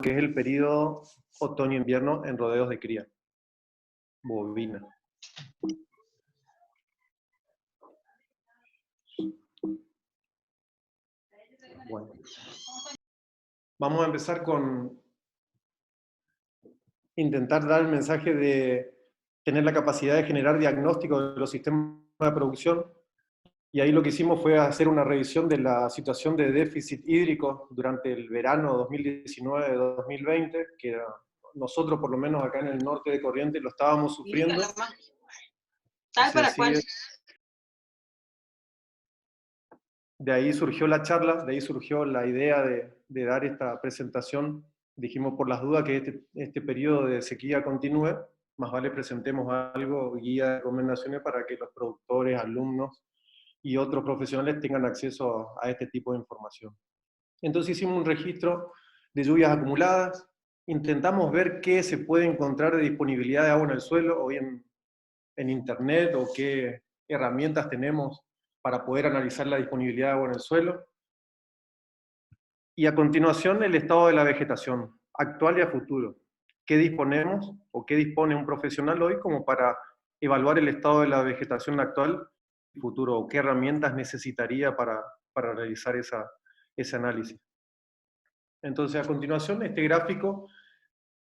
que es el periodo otoño-invierno en rodeos de cría bovina. Bueno. Vamos a empezar con intentar dar el mensaje de tener la capacidad de generar diagnóstico de los sistemas de producción, y ahí lo que hicimos fue hacer una revisión de la situación de déficit hídrico durante el verano 2019-2020, que nosotros, por lo menos acá en el norte de Corrientes, lo estábamos sufriendo. ¿Para cuál? De ahí surgió la charla, de ahí surgió la idea de dar esta presentación. Dijimos, por las dudas que este periodo de sequía continúe, más vale presentemos algo, guía de recomendaciones para que los productores, alumnos y otros profesionales tengan acceso a este tipo de información. Entonces hicimos un registro de lluvias acumuladas, intentamos ver qué se puede encontrar de disponibilidad de agua en el suelo, hoy en internet, o qué herramientas tenemos para poder analizar la disponibilidad de agua en el suelo. Y a continuación, el estado de la vegetación, actual y a futuro. ¿Qué disponemos o qué dispone un profesional hoy como para evaluar el estado de la vegetación actual y futuro? ¿O qué herramientas necesitaría para realizar ese análisis? Entonces, a continuación, este gráfico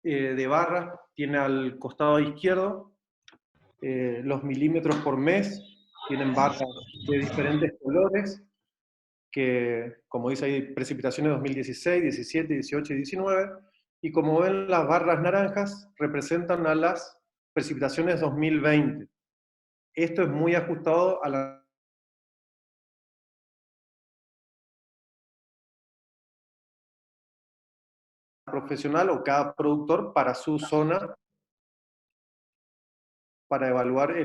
de barras tiene al costado izquierdo los milímetros por mes, tienen barras de diferentes colores, que, como dice ahí, precipitaciones 2016, 17, 18 y 19, y como ven, las barras naranjas representan a las precipitaciones 2020. Esto es muy ajustado a la profesional o cada productor para su zona, para evaluar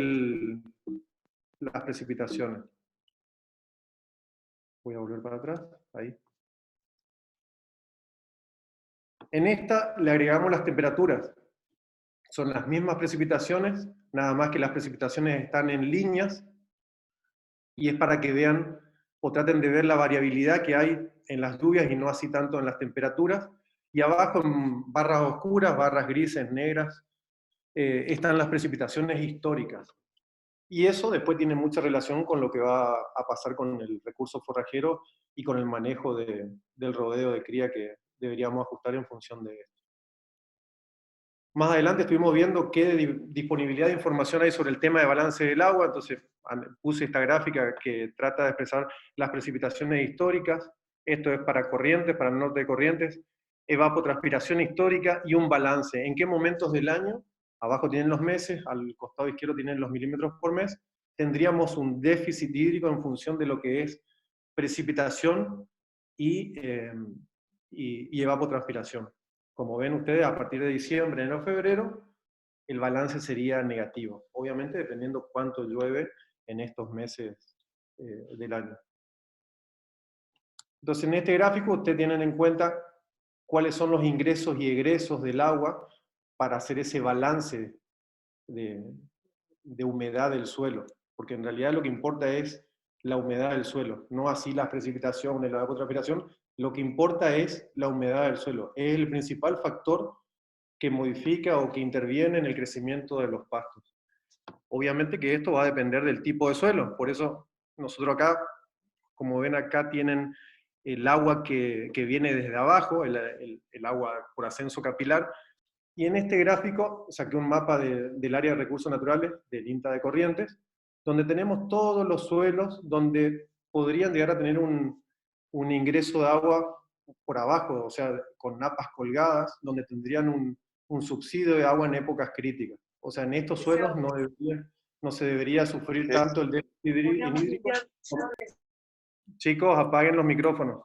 las precipitaciones. Voy a volver para atrás, ahí. En esta le agregamos las temperaturas. Son las mismas precipitaciones, nada más que las precipitaciones están en líneas, y es para que vean o traten de ver la variabilidad que hay en las lluvias y no así tanto en las temperaturas. Y abajo, en barras oscuras, barras grises, negras, están las precipitaciones históricas. Y eso después tiene mucha relación con lo que va a pasar con el recurso forrajero y con el manejo del rodeo de cría que deberíamos ajustar en función de esto. Más adelante estuvimos viendo qué disponibilidad de información hay sobre el tema de balance del agua, entonces puse esta gráfica que trata de expresar las precipitaciones históricas. Esto es para Corrientes, para el norte de Corrientes, evapotranspiración histórica y un balance. ¿En qué momentos del año? Abajo tienen los meses, al costado izquierdo tienen los milímetros por mes. Tendríamos un déficit hídrico en función de lo que es precipitación y evapotranspiración. Como ven ustedes, a partir de diciembre, enero, febrero, el balance sería negativo. Obviamente dependiendo cuánto llueve en estos meses del año. Entonces, en este gráfico ustedes tienen en cuenta cuáles son los ingresos y egresos del agua para hacer ese balance de humedad del suelo. Porque en realidad lo que importa es la humedad del suelo, no así las precipitaciones, la evapotranspiración. Lo que importa es la humedad del suelo. Es el principal factor que modifica o que interviene en el crecimiento de los pastos. Obviamente que esto va a depender del tipo de suelo, por eso nosotros acá, como ven acá, tienen el agua que viene desde abajo, el agua por ascenso capilar, y en este gráfico saqué un mapa del área de recursos naturales del INTA de Corrientes, donde tenemos todos los suelos donde podrían llegar a tener un ingreso de agua por abajo, o sea, con napas colgadas, donde tendrían un subsidio de agua en épocas críticas. O sea, en estos suelos no se debería sufrir tanto el déficit hídrico. Chicos, apaguen los micrófonos.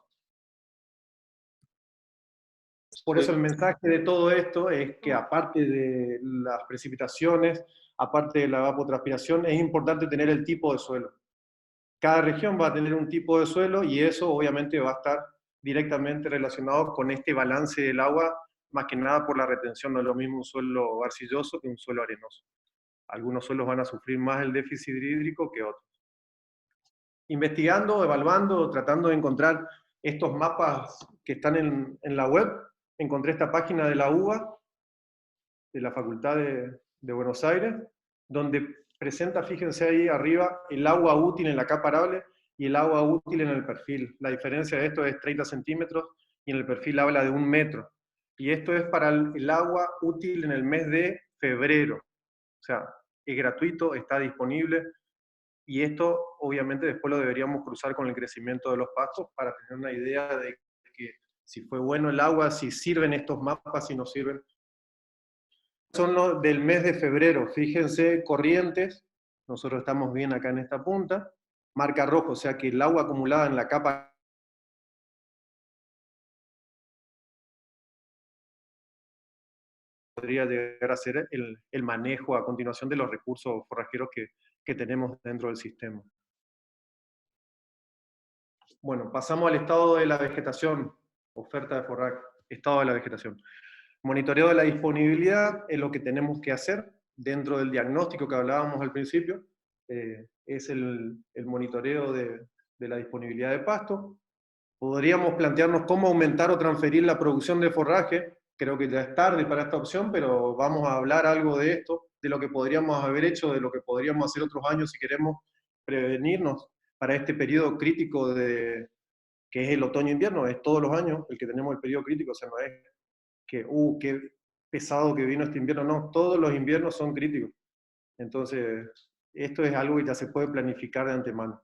Por eso el mensaje de todo esto es que, aparte de las precipitaciones, aparte de la evapotranspiración, es importante tener el tipo de suelo. Cada región va a tener un tipo de suelo y eso obviamente va a estar directamente relacionado con este balance del agua, más que nada por la retención. No es lo mismo un suelo arcilloso que un suelo arenoso. Algunos suelos van a sufrir más el déficit hídrico que otros. Investigando, evaluando, tratando de encontrar estos mapas que están en la web, encontré esta página de la UBA, de la Facultad de Buenos Aires, donde presenta, fíjense ahí arriba, el agua útil en la capa arable y el agua útil en el perfil. La diferencia de esto es 30 centímetros y en el perfil habla de 1 metro. Y esto es para el agua útil en el mes de febrero. O sea, es gratuito, está disponible, y esto obviamente después lo deberíamos cruzar con el crecimiento de los pastos para tener una idea de que si fue bueno el agua, si sirven estos mapas, si no sirven. Son los del mes de febrero, fíjense, Corrientes, nosotros estamos bien acá en esta punta, marca rojo, o sea que el agua acumulada en la capa podría llegar a ser el manejo a continuación de los recursos forrajeros que tenemos dentro del sistema. Bueno, pasamos al estado de la vegetación, oferta de forraje, estado de la vegetación. Monitoreo de la disponibilidad es lo que tenemos que hacer dentro del diagnóstico que hablábamos al principio, es el monitoreo de la disponibilidad de pasto. Podríamos plantearnos cómo aumentar o transferir la producción de forraje, creo que ya es tarde para esta opción, pero vamos a hablar algo de esto, de lo que podríamos haber hecho, de lo que podríamos hacer otros años si queremos prevenirnos para este periodo crítico que es el otoño-invierno, es todos los años el que tenemos el periodo crítico, o sea, no es que, qué pesado que vino este invierno, no, todos los inviernos son críticos. Entonces, esto es algo que ya se puede planificar de antemano.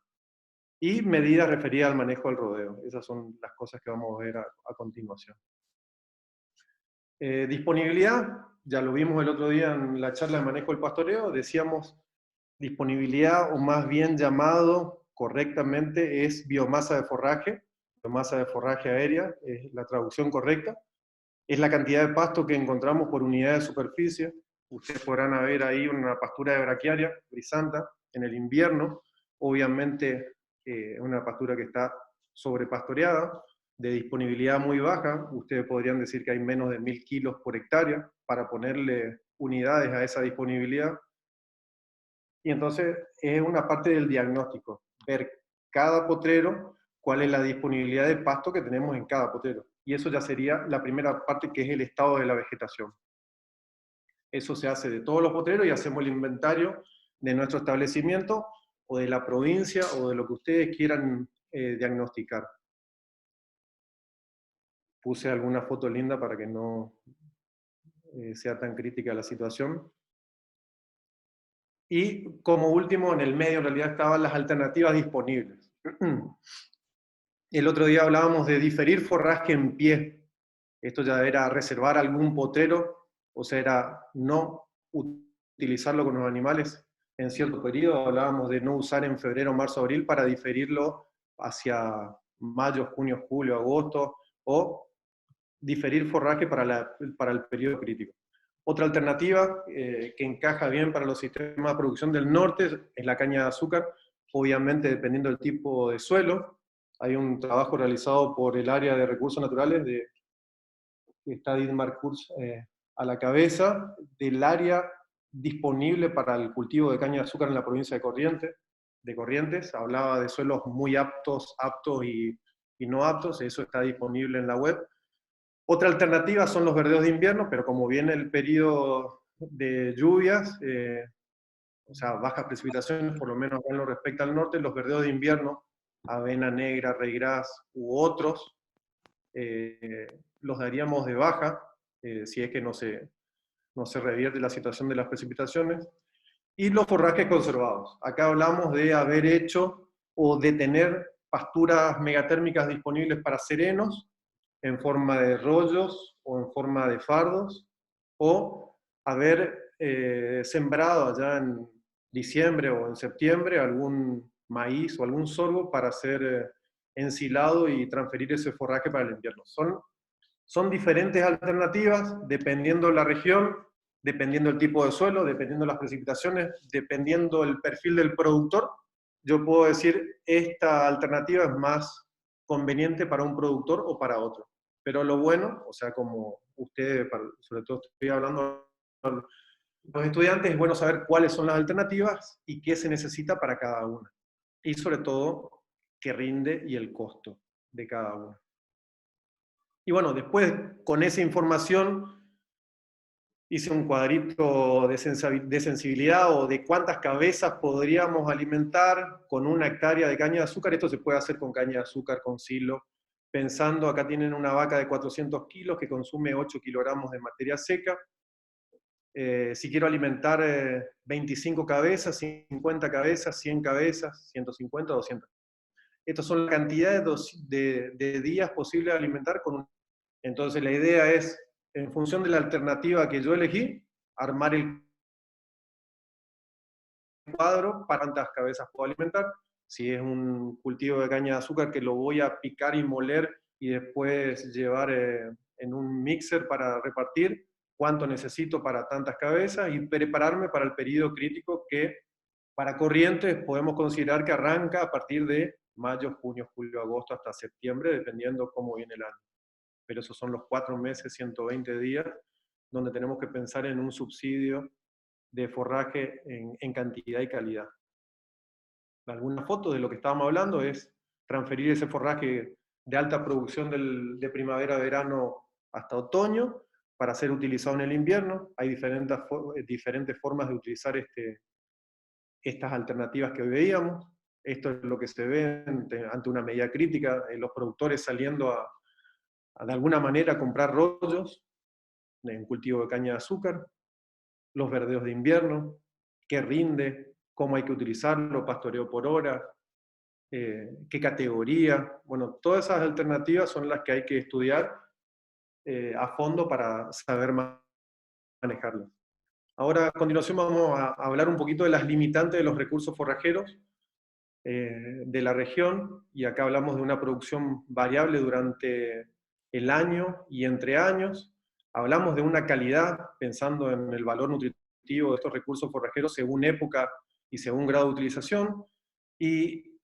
Y medidas referidas al manejo del rodeo, esas son las cosas que vamos a ver a continuación. Disponibilidad, ya lo vimos el otro día en la charla de manejo del pastoreo, decíamos disponibilidad, o más bien llamado correctamente, es biomasa de forraje aérea, es la traducción correcta. Es la cantidad de pasto que encontramos por unidad de superficie. Ustedes podrán ver ahí una pastura de braquiaria, brisanta, en el invierno. Obviamente una pastura que está sobrepastoreada, de disponibilidad muy baja. Ustedes podrían decir que hay menos de 1000 kilos por hectárea para ponerle unidades a esa disponibilidad. Y entonces es una parte del diagnóstico, ver cada potrero, cuál es la disponibilidad de pasto que tenemos en cada potrero. Y eso ya sería la primera parte, que es el estado de la vegetación. Eso se hace de todos los potreros y hacemos el inventario de nuestro establecimiento o de la provincia o de lo que ustedes quieran diagnosticar. Puse alguna foto linda para que no sea tan crítica la situación. Y como último, en el medio en realidad estaban las alternativas disponibles. El otro día hablábamos de diferir forraje en pie. Esto ya era reservar algún potrero, o sea, era no utilizarlo con los animales en cierto periodo. Hablábamos de no usar en febrero, marzo, abril para diferirlo hacia mayo, junio, julio, agosto, o diferir forraje para el periodo crítico. Otra alternativa que encaja bien para los sistemas de producción del norte es la caña de azúcar, obviamente dependiendo del tipo de suelo. Hay un trabajo realizado por el área de recursos naturales, que está Dietmar Kurz a la cabeza, del área disponible para el cultivo de caña de azúcar en la provincia de Corrientes. Hablaba de suelos muy aptos y no aptos, eso está disponible en la web. Otra alternativa son los verdeos de invierno, pero como viene el periodo de lluvias, o sea, bajas precipitaciones, por lo menos en lo respecta al norte, los verdeos de invierno, avena negra, ryegrass u otros, los daríamos de baja, si es que no se revierte la situación de las precipitaciones. Y los forrajes conservados. Acá hablamos de haber hecho o de tener pasturas megatérmicas disponibles para serenos, en forma de rollos o en forma de fardos, o haber sembrado allá en diciembre o en septiembre algún maíz o algún sorgo para hacer ensilado y transferir ese forraje para el invierno. Son diferentes alternativas dependiendo de la región, dependiendo del tipo de suelo, dependiendo de las precipitaciones, dependiendo del perfil del productor. Yo puedo decir, esta alternativa es más conveniente para un productor o para otro. Pero lo bueno, o sea, como ustedes, sobre todo estoy hablando a los estudiantes, es bueno saber cuáles son las alternativas y qué se necesita para cada una. Y sobre todo, qué rinde y el costo de cada una. Y bueno, después con esa información hice un cuadrito de sensibilidad o de cuántas cabezas podríamos alimentar con 1 hectárea de caña de azúcar. Esto se puede hacer con caña de azúcar, con silo. Pensando, acá tienen una vaca de 400 kilos que consume 8 kilogramos de materia seca. Si quiero alimentar 25 cabezas, 50 cabezas, 100 cabezas, 150, 200. Estas son las cantidades de días posibles de alimentar con un... Entonces la idea es, en función de la alternativa que yo elegí, armar el cuadro para cuántas cabezas puedo alimentar. Si es un cultivo de caña de azúcar que lo voy a picar y moler y después llevar en un mixer para repartir, cuánto necesito para tantas cabezas y prepararme para el periodo crítico que para Corrientes podemos considerar que arranca a partir de mayo, junio, julio, agosto hasta septiembre, dependiendo cómo viene el año. Pero esos son los 4 meses, 120 días, donde tenemos que pensar en un subsidio de forraje en cantidad y calidad. Alguna foto de lo que estábamos hablando es transferir ese forraje de alta producción de primavera-verano hasta otoño para ser utilizado en el invierno. Hay diferentes formas de utilizar estas alternativas que hoy veíamos. Esto es lo que se ve ante una medida crítica, los productores saliendo a de alguna manera comprar rollos en cultivo de caña de azúcar, los verdeos de invierno, qué rinde, cómo hay que utilizarlo, pastoreo por hora, qué categoría. Bueno, todas esas alternativas son las que hay que estudiar a fondo para saber manejarlas. Ahora, a continuación, vamos a hablar un poquito de las limitantes de los recursos forrajeros de la región, y acá hablamos de una producción variable durante el año y entre años. Hablamos de una calidad, pensando en el valor nutritivo de estos recursos forrajeros según época y según grado de utilización, y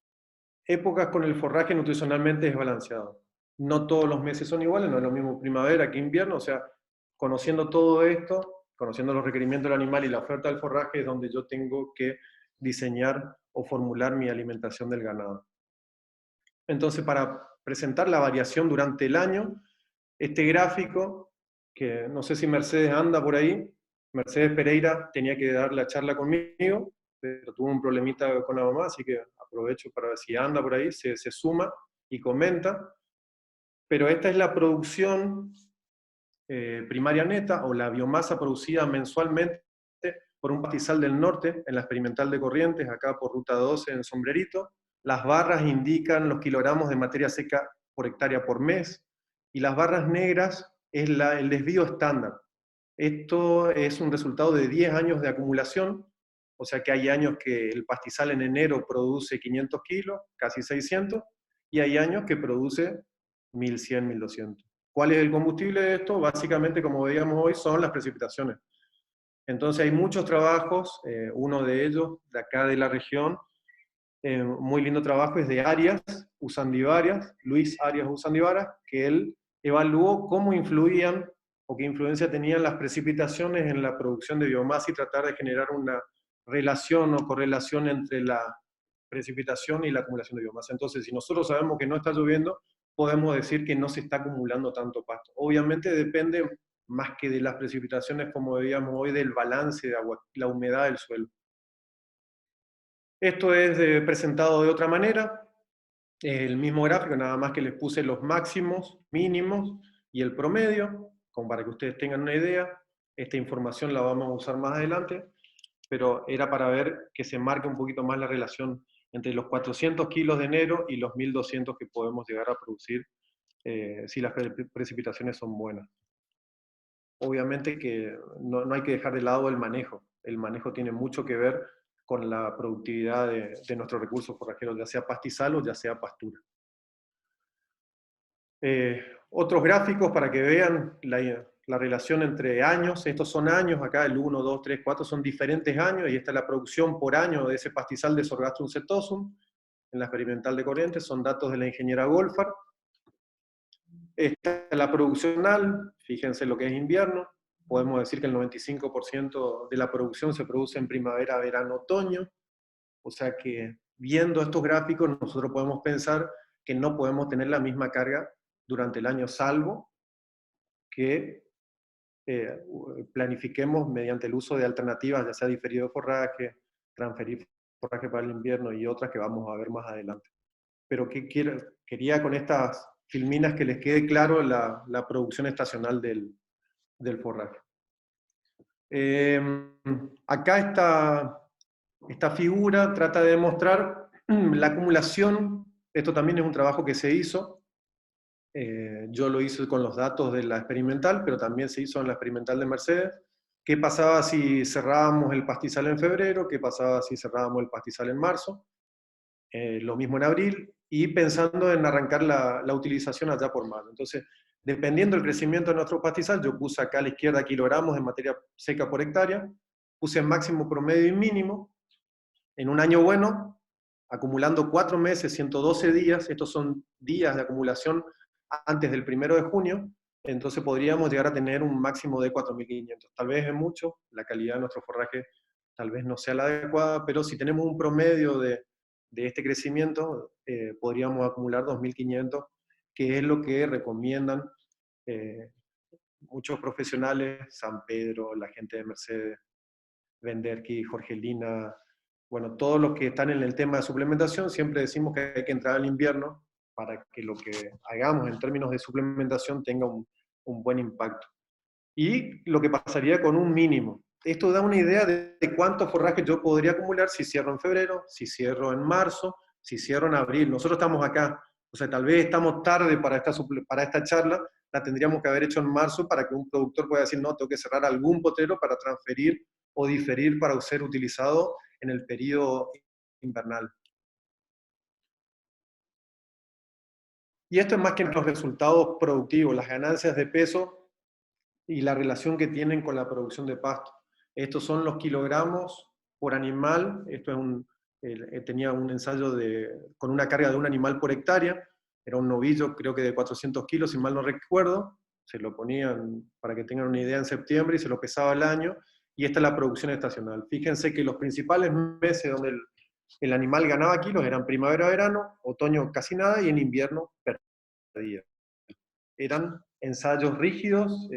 épocas con el forraje nutricionalmente desbalanceado. No todos los meses son iguales, no es lo mismo primavera que invierno, o sea, conociendo todo esto, conociendo los requerimientos del animal y la oferta del forraje, es donde yo tengo que diseñar o formular mi alimentación del ganado. Entonces, para presentar la variación durante el año, este gráfico, que no sé si Mercedes anda por ahí, Mercedes Pereira tenía que dar la charla conmigo, pero tuvo un problemita con la mamá, así que aprovecho para ver si anda por ahí, se suma y comenta. Pero esta es la producción primaria neta, o la biomasa producida mensualmente por un pastizal del norte, en la experimental de Corrientes, acá por ruta 12 en Sombrerito. Las barras indican los kilogramos de materia seca por hectárea por mes, y las barras negras es el desvío estándar. Esto es un resultado de 10 años de acumulación, o sea que hay años que el pastizal en enero produce 500 kilos, casi 600, y hay años que produce 1100, 1200. ¿Cuál es el combustible de esto? Básicamente, como veíamos hoy, son las precipitaciones. Entonces hay muchos trabajos, uno de ellos, de acá de la región, muy lindo trabajo, es de Arias Usandivarias, Luis Arias Usandivarias, que él evaluó cómo influían o qué influencia tenían las precipitaciones en la producción de biomasa y tratar de generar una relación o correlación entre la precipitación y la acumulación de biomasa. Entonces, si nosotros sabemos que no está lloviendo, podemos decir que no se está acumulando tanto pasto. Obviamente depende más que de las precipitaciones, como veíamos hoy, del balance de agua, la humedad del suelo. Esto es presentado de otra manera, el mismo gráfico, nada más que les puse los máximos, mínimos y el promedio, como para que ustedes tengan una idea. Esta información la vamos a usar más adelante, pero era para ver que se marque un poquito más la relación entre los 400 kilos de enero y los 1200 que podemos llegar a producir si las precipitaciones son buenas. Obviamente que no hay que dejar de lado el manejo. El manejo tiene mucho que ver con la productividad de nuestros recursos forrajeros, ya sea pastizal o ya sea pastura. Otros gráficos para que vean la relación entre años. Estos son años, acá el 1, 2, 3, 4 son diferentes años, y esta es la producción por año de ese pastizal de Sorghastrum setosum en la experimental de Corrientes, son datos de la ingeniera Golfar. Esta es la producción anual, fíjense lo que es invierno. Podemos decir que el 95% de la producción se produce en primavera, verano, otoño. O sea que viendo estos gráficos nosotros podemos pensar que no podemos tener la misma carga durante el año, salvo que planifiquemos mediante el uso de alternativas, ya sea diferido forraje, transferir forraje para el invierno y otras que vamos a ver más adelante. Pero quería con estas filminas que les quede claro la producción estacional del forraje. Acá esta figura trata de demostrar la acumulación. Esto también es un trabajo que se hizo. Yo lo hice con los datos de la experimental, pero también se hizo en la experimental de Mercedes. ¿Qué pasaba si cerrábamos el pastizal en febrero? ¿Qué pasaba si cerrábamos el pastizal en marzo? Lo mismo en abril, y pensando en arrancar la utilización allá por mayo. Entonces, dependiendo del crecimiento de nuestro pastizal, yo puse acá a la izquierda kilogramos en materia seca por hectárea, puse máximo, promedio y mínimo. En un año bueno, acumulando 4 meses, 112 días, estos son días de acumulación antes del 1 de junio, entonces podríamos llegar a tener un máximo de 4.500. Tal vez es mucho, la calidad de nuestro forraje tal vez no sea la adecuada, pero si tenemos un promedio de este crecimiento, podríamos acumular 2.500, que es lo que recomiendan muchos profesionales, San Pedro, la gente de Mercedes, Venderki, Jorgelina, bueno, todos los que están en el tema de suplementación, siempre decimos que hay que entrar al invierno para que lo que hagamos en términos de suplementación tenga un buen impacto. Y lo que pasaría con un mínimo. Esto da una idea de cuánto forraje yo podría acumular si cierro en febrero, si cierro en marzo, si cierro en abril. Nosotros estamos acá, o sea, tal vez estamos tarde para esta charla, la tendríamos que haber hecho en marzo para que un productor pueda decir, no, tengo que cerrar algún potrero para transferir o diferir para ser utilizado en el periodo invernal. Y esto es más que los resultados productivos, las ganancias de peso y la relación que tienen con la producción de pasto. Estos son los kilogramos por animal. Esto es tenía un ensayo con una carga de un animal por hectárea. Era un novillo, creo que de 400 kilos, si mal no recuerdo. Se lo ponían, para que tengan una idea, en septiembre y se lo pesaba al año. Y esta es la producción estacional. Fíjense que los principales meses donde el animal ganaba kilos eran primavera-verano, otoño casi nada y en invierno perdía. Eran ensayos rígidos,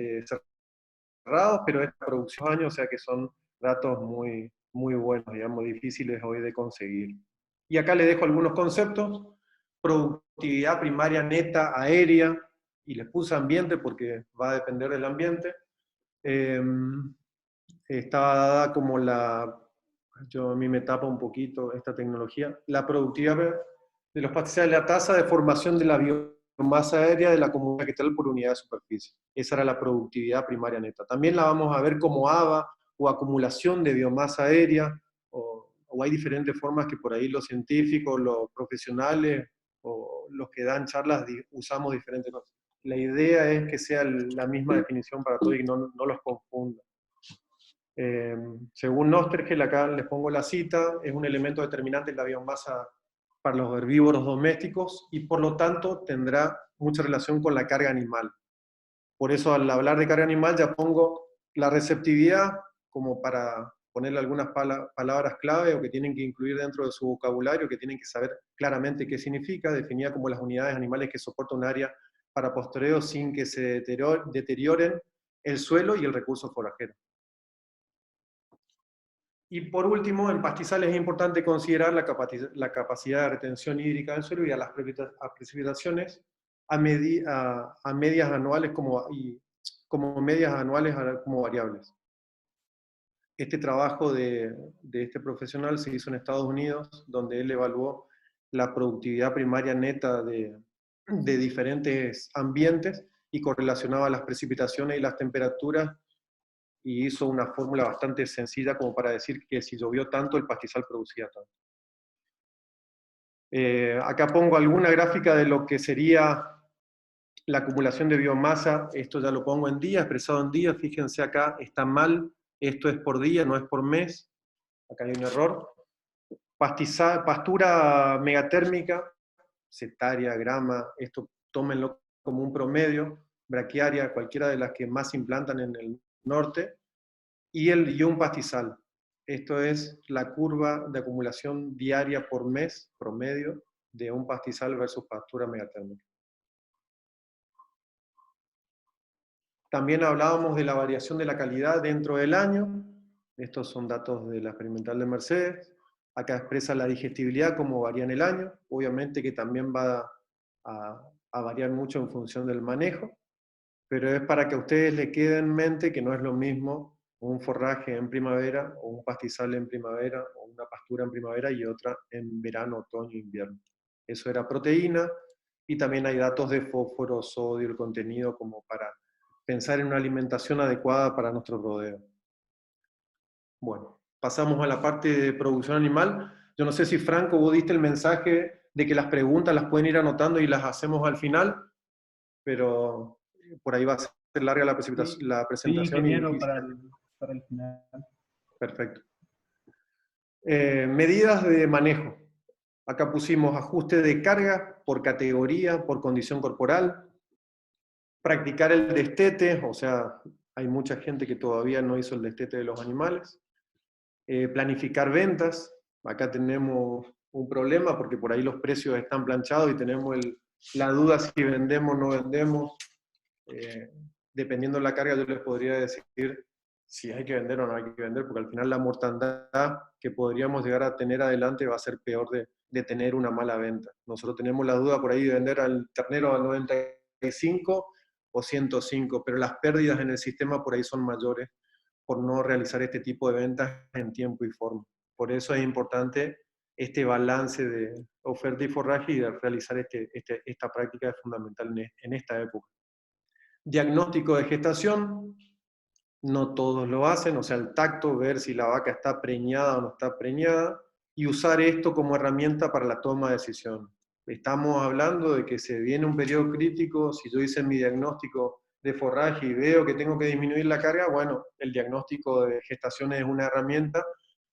cerrados, pero es producción año, o sea que son datos muy, muy buenos, digamos, difíciles hoy de conseguir. Y acá les dejo algunos conceptos: productividad primaria neta aérea, y les puse ambiente porque va a depender del ambiente. Está dada como a mí me tapa un poquito esta tecnología, la productividad de los pastizales, la tasa de formación de la biomasa aérea de la comunidad vegetal por unidad de superficie. Esa era la productividad primaria neta. También la vamos a ver como ABA o acumulación de biomasa aérea, o hay diferentes formas que por ahí los científicos, los profesionales o los que dan charlas usamos diferentes cosas. La idea es que sea la misma definición para todos y no los confunda. Según Oesterheld, acá les pongo la cita, es un elemento determinante en la biomasa para los herbívoros domésticos y por lo tanto tendrá mucha relación con la carga animal. Por eso al hablar de carga animal ya pongo la receptividad como para ponerle algunas palabras clave o que tienen que incluir dentro de su vocabulario, que tienen que saber claramente qué significa, definida como las unidades animales que soportan un área para pastoreo sin que se deterioren el suelo y el recurso forajero. Y por último, en pastizales es importante considerar la capacidad de retención hídrica del suelo y a las precipitaciones a medias anuales como medias anuales como variables. Este trabajo de este profesional se hizo en Estados Unidos, donde él evaluó la productividad primaria neta de diferentes ambientes y correlacionaba las precipitaciones y las temperaturas, y hizo una fórmula bastante sencilla como para decir que si llovió tanto, el pastizal producía tanto. Acá pongo alguna gráfica de lo que sería la acumulación de biomasa. Esto ya lo pongo en días, expresado en días. Fíjense acá, está mal. Esto es por día, no es por mes. Acá hay un error. Pastura megatérmica, hectárea, grama, esto tómenlo como un promedio. Braquiaria, cualquiera de las que más se implantan en el norte. Y un pastizal. Esto es la curva de acumulación diaria por mes, promedio, de un pastizal versus pastura megatérmica. También hablábamos de la variación de la calidad dentro del año. Estos son datos de la experimental de Mercedes. Acá expresa la digestibilidad, cómo varía en el año. Obviamente que también va a variar mucho en función del manejo, pero es para que a ustedes les quede en mente que no es lo mismo un forraje en primavera, o un pastizal en primavera, o una pastura en primavera y otra en verano, otoño, invierno. Eso era proteína, y también hay datos de fósforo, sodio, el contenido, como para pensar en una alimentación adecuada para nuestro rodeo. Bueno, pasamos a la parte de producción animal. Yo no sé si, Franco, vos diste el mensaje de que las preguntas las pueden ir anotando y las hacemos al final, pero por ahí va a ser larga la Sí, la sí, presentación. ingeniero, para el final. Perfecto. Medidas de manejo. Acá pusimos ajuste de carga por categoría, por condición corporal. Practicar el destete, o sea, hay mucha gente que todavía no hizo el destete de los animales. Planificar ventas. Acá tenemos un problema porque por ahí los precios están planchados y tenemos la duda si vendemos o no vendemos. Dependiendo de la carga, yo les podría decir si hay que vender o no hay que vender, porque al final la mortandad que podríamos llegar a tener adelante va a ser peor de tener una mala venta. Nosotros tenemos la duda por ahí de vender al ternero a 95 o 105, pero las pérdidas en el sistema por ahí son mayores por no realizar este tipo de ventas en tiempo y forma. Por eso es importante este balance de oferta y forraje, y de realizar esta práctica es fundamental en esta época. Diagnóstico de gestación, no todos lo hacen, o sea, el tacto, ver si la vaca está preñada o no está preñada, y usar esto como herramienta para la toma de decisión. Estamos hablando de que se viene un periodo crítico. Si yo hice mi diagnóstico de forraje y veo que tengo que disminuir la carga, bueno, el diagnóstico de gestación es una herramienta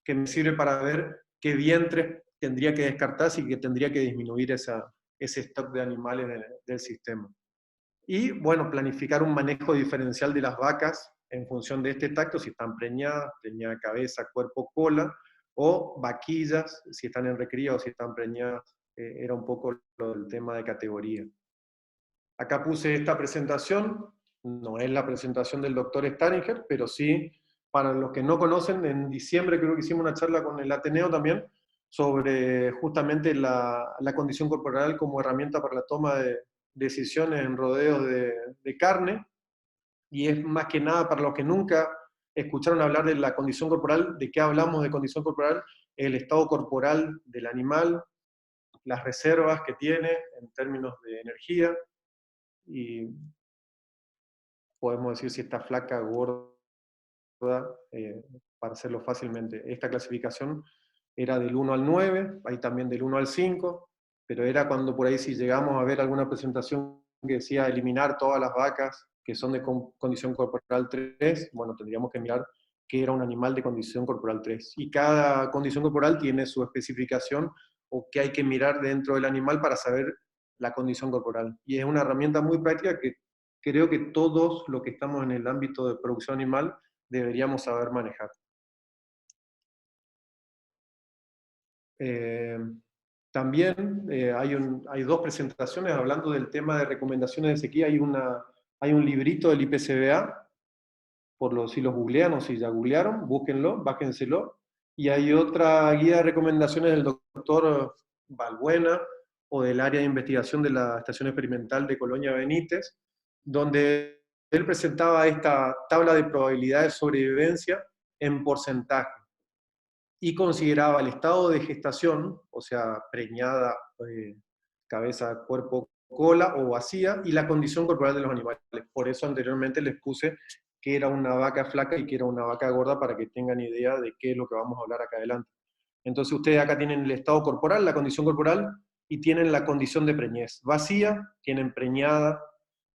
que me sirve para ver qué vientres tendría que descartarse y que tendría que disminuir ese stock de animales del sistema. Y bueno, planificar un manejo diferencial de las vacas en función de este tacto, si están preñadas, preñada cabeza, cuerpo, cola, o vaquillas, si están en recría o si están preñadas. Era un poco lo del tema de categoría. Acá puse esta presentación, no es la presentación del doctor Staringer, pero sí, para los que no conocen, en diciembre creo que hicimos una charla con el Ateneo también, sobre justamente la condición corporal como herramienta para la toma de decisiones en rodeos de carne, y es más que nada para los que nunca escucharon hablar de la condición corporal. ¿De qué hablamos de condición corporal? El estado corporal del animal, las reservas que tiene en términos de energía, y podemos decir si está flaca, gorda, para hacerlo fácilmente. Esta clasificación era del 1 al 9, hay también del 1 al 5, pero era cuando por ahí, si llegamos a ver alguna presentación que decía eliminar todas las vacas que son de condición corporal 3, bueno, tendríamos que mirar que era un animal de condición corporal 3. Y cada condición corporal tiene su especificación, o que hay que mirar dentro del animal para saber la condición corporal. Y es una herramienta muy práctica que creo que todos los que estamos en el ámbito de producción animal deberíamos saber manejar. También hay dos presentaciones hablando del tema de recomendaciones de sequía. Hay un librito del IPCBA, si los googlean o si ya googlearon, búsquenlo, bájenselo. Y hay otra guía de recomendaciones del doctor Balbuena, o del área de investigación de la Estación Experimental de Colonia Benítez, donde él presentaba esta tabla de probabilidades de sobrevivencia en porcentaje, y consideraba el estado de gestación, o sea, preñada, cabeza, cuerpo, cola o vacía, y la condición corporal de los animales. Por eso anteriormente les puse que era una vaca flaca y que era una vaca gorda, para que tengan idea de qué es lo que vamos a hablar acá adelante. Entonces ustedes acá tienen el estado corporal, la condición corporal, y tienen la condición de preñez. Vacía, tienen preñada,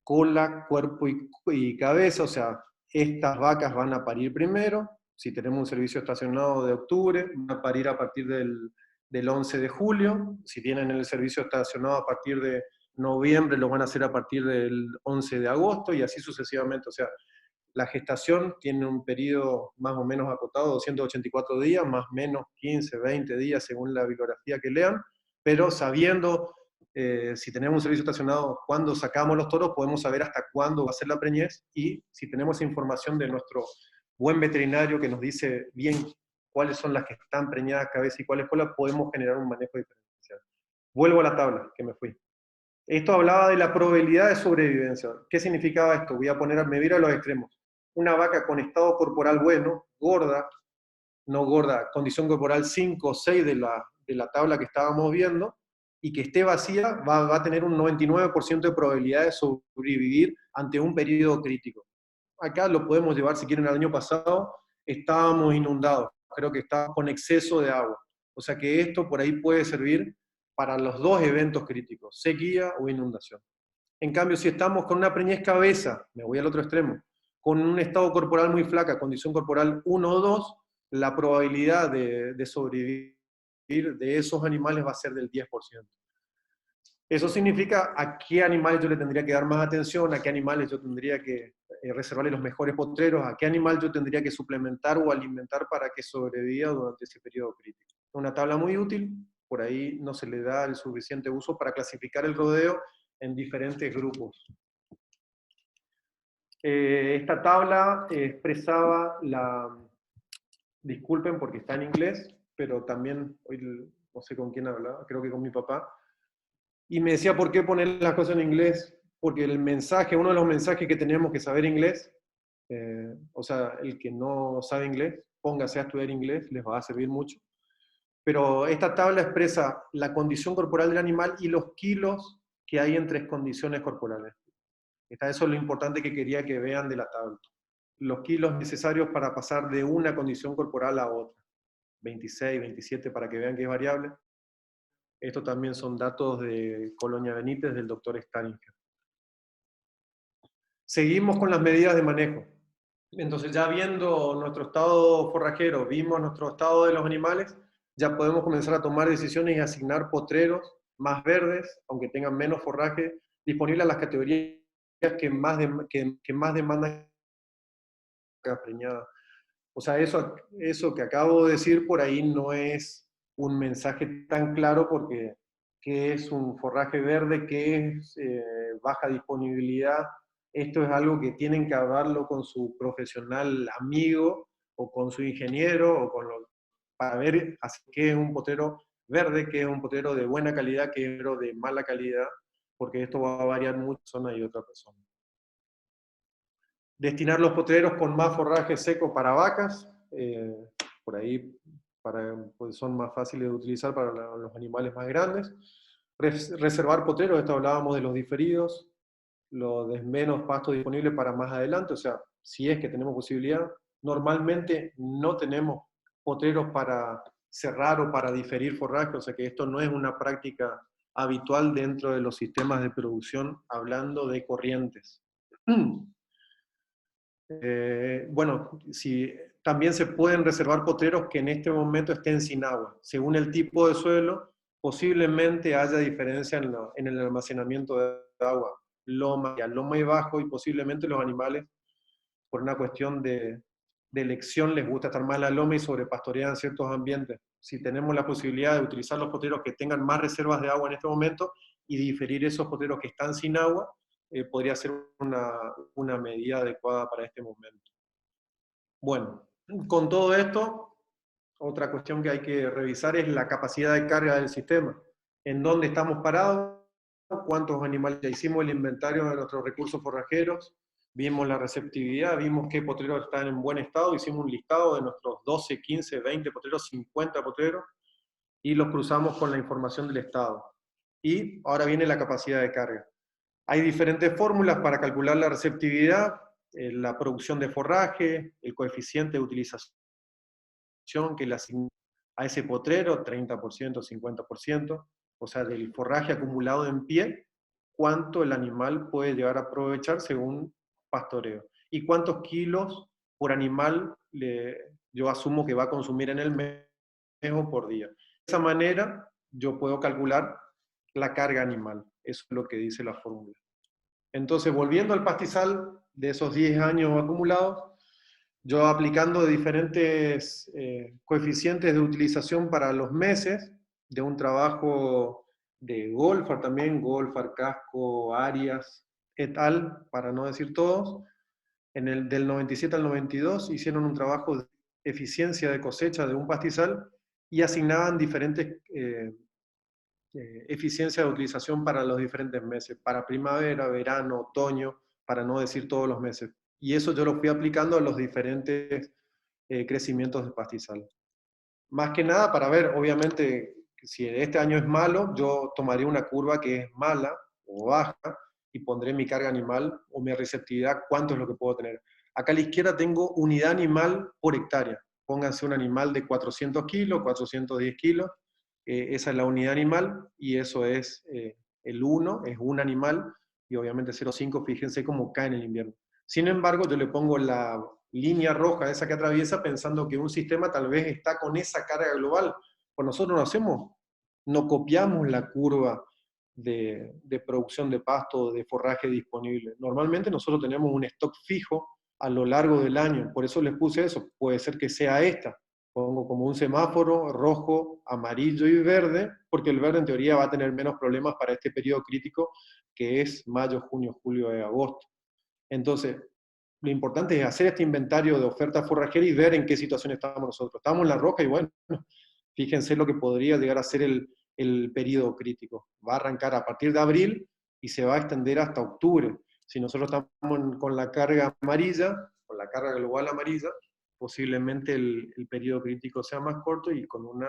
cola, cuerpo y cabeza, o sea, estas vacas van a parir primero. Si tenemos un servicio estacionado de octubre, van a parir a partir del 11 de julio. Si tienen el servicio estacionado a partir de noviembre, lo van a hacer a partir del 11 de agosto, y así sucesivamente. O sea, la gestación tiene un periodo más o menos acotado, 284 días, más o menos 15, 20 días, según la bibliografía que lean, pero sabiendo Si tenemos un servicio estacionado, cuando sacamos los toros, podemos saber hasta cuándo va a ser la preñez, y si tenemos esa información de nuestro buen veterinario que nos dice bien cuáles son las que están preñadas cabeza y cuáles cola, podemos generar un manejo diferencial. Vuelvo a la tabla, que me fui. Esto hablaba de la probabilidad de sobrevivencia. ¿Qué significaba esto? Voy a medir a los extremos. Una vaca con estado corporal bueno, gorda, no gorda, condición corporal 5 o 6 de la tabla que estábamos viendo, y que esté vacía, va a tener un 99% de probabilidad de sobrevivir ante un periodo crítico. Acá lo podemos llevar, si quieren, al año pasado, estábamos inundados, creo que estábamos con exceso de agua. O sea que esto por ahí puede servir para los dos eventos críticos, sequía o inundación. En cambio, si estamos con una preñez cabeza, me voy al otro extremo, con un estado corporal muy flaca, condición corporal 1 o 2, la probabilidad de sobrevivir de esos animales va a ser del 10%. Eso significa a qué animales yo le tendría que dar más atención, a qué animales yo tendría que reservarle los mejores potreros, a qué animal yo tendría que suplementar o alimentar para que sobreviva durante ese periodo crítico. Una tabla muy útil, por ahí no se le da el suficiente uso para clasificar el rodeo en diferentes grupos. Esta tabla expresaba disculpen porque está en inglés, pero también, hoy no sé con quién hablaba, creo que con mi papá, y me decía por qué poner las cosas en inglés, porque el mensaje, uno de los mensajes que tenemos que saber inglés, o sea, el que no sabe inglés, póngase a estudiar inglés, les va a servir mucho. Pero esta tabla expresa la condición corporal del animal y los kilos que hay en 3 condiciones corporales. Eso es lo importante que quería que vean de la tabla. Los kilos necesarios para pasar de una condición corporal a otra. 26, 27, para que vean que es variable. Estos también son datos de Colonia Benítez, del doctor Staringer. Seguimos con las medidas de manejo. Entonces, ya viendo nuestro estado forrajero, vimos nuestro estado de los animales, ya podemos comenzar a tomar decisiones y asignar potreros más verdes, aunque tengan menos forraje, disponibles a las categorías que más demandan preñada. O sea, eso que acabo de decir por ahí no es un mensaje tan claro, porque ¿qué es un forraje verde? ¿Qué es baja disponibilidad? Esto es algo que tienen que hablarlo con su profesional amigo o con su ingeniero o para ver qué es un potrero verde, qué es un potrero de buena calidad, qué es un potrero de mala calidad, porque esto va a variar mucho de una y otra persona. Destinar los potreros con más forraje seco para vacas, por ahí pues son más fáciles de utilizar para los animales más grandes. Reservar potreros, esto hablábamos de los diferidos, lo de menos pasto disponible para más adelante, o sea, si es que tenemos posibilidad. Normalmente no tenemos potreros para cerrar o para diferir forraje, o sea que esto no es una práctica habitual dentro de los sistemas de producción, hablando de corrientes. Bueno, también se pueden reservar potreros que en este momento estén sin agua. Según el tipo de suelo, posiblemente haya diferencia en el almacenamiento de agua. Loma y bajo, y posiblemente los animales, por una cuestión de elección, les gusta estar más en la loma y sobrepastorean ciertos ambientes. Si tenemos la posibilidad de utilizar los potreros que tengan más reservas de agua en este momento y diferir esos potreros que están sin agua, podría ser una medida adecuada para este momento. Bueno, con todo esto, otra cuestión que hay que revisar es la capacidad de carga del sistema. ¿En dónde estamos parados? ¿Cuántos animales? Ya hicimos el inventario de nuestros recursos forrajeros, vimos la receptividad, vimos qué potreros están en buen estado, hicimos un listado de nuestros 12, 15, 20 potreros, 50 potreros, y los cruzamos con la información del estado. Y ahora viene la capacidad de carga. Hay diferentes fórmulas para calcular la receptividad, la producción de forraje, el coeficiente de utilización que le asigna a ese potrero, 30%, 50%, o sea, del forraje acumulado en pie, cuánto el animal puede llegar a aprovechar según pastoreo, y cuántos kilos por animal yo asumo que va a consumir en el mes o por día. De esa manera yo puedo calcular la carga animal, eso es lo que dice la fórmula. Entonces, volviendo al pastizal de esos 10 años acumulados, yo aplicando diferentes coeficientes de utilización para los meses de un trabajo de Goldfarb también, Goldfarb, Casco, Arias, et al., para no decir todos. Del 97 al 92 hicieron un trabajo de eficiencia de cosecha de un pastizal y asignaban diferentes eficiencias de utilización para los diferentes meses, para primavera, verano, otoño, para no decir todos los meses. Y eso yo lo fui aplicando a los diferentes crecimientos de pastizal. Más que nada para ver, obviamente, si este año es malo, yo tomaré una curva que es mala o baja y pondré mi carga animal o mi receptividad, cuánto es lo que puedo tener. Acá a la izquierda tengo unidad animal por hectárea. Pónganse un animal de 400 kilos, 410 kilos, esa es la unidad animal y eso es el 1, es un animal, y obviamente 0,5, fíjense cómo cae en el invierno. Sin embargo, yo le pongo la línea roja, esa que atraviesa, pensando que un sistema tal vez está con esa carga global. Pues nosotros no hacemos, no copiamos la curva de producción de pasto, de forraje disponible. Normalmente nosotros tenemos un stock fijo a lo largo del año, por eso les puse eso, puede ser que sea esta. Pongo como un semáforo rojo, amarillo y verde, porque el verde en teoría va a tener menos problemas para este periodo crítico que es mayo, junio, julio y agosto. Entonces, lo importante es hacer este inventario de oferta forrajera y ver en qué situación estamos nosotros. Estamos en la roja y bueno, fíjense lo que podría llegar a ser el periodo crítico. Va a arrancar a partir de abril y se va a extender hasta octubre. Si nosotros estamos con la carga amarilla, con la carga global amarilla, posiblemente el periodo crítico sea más corto y con una...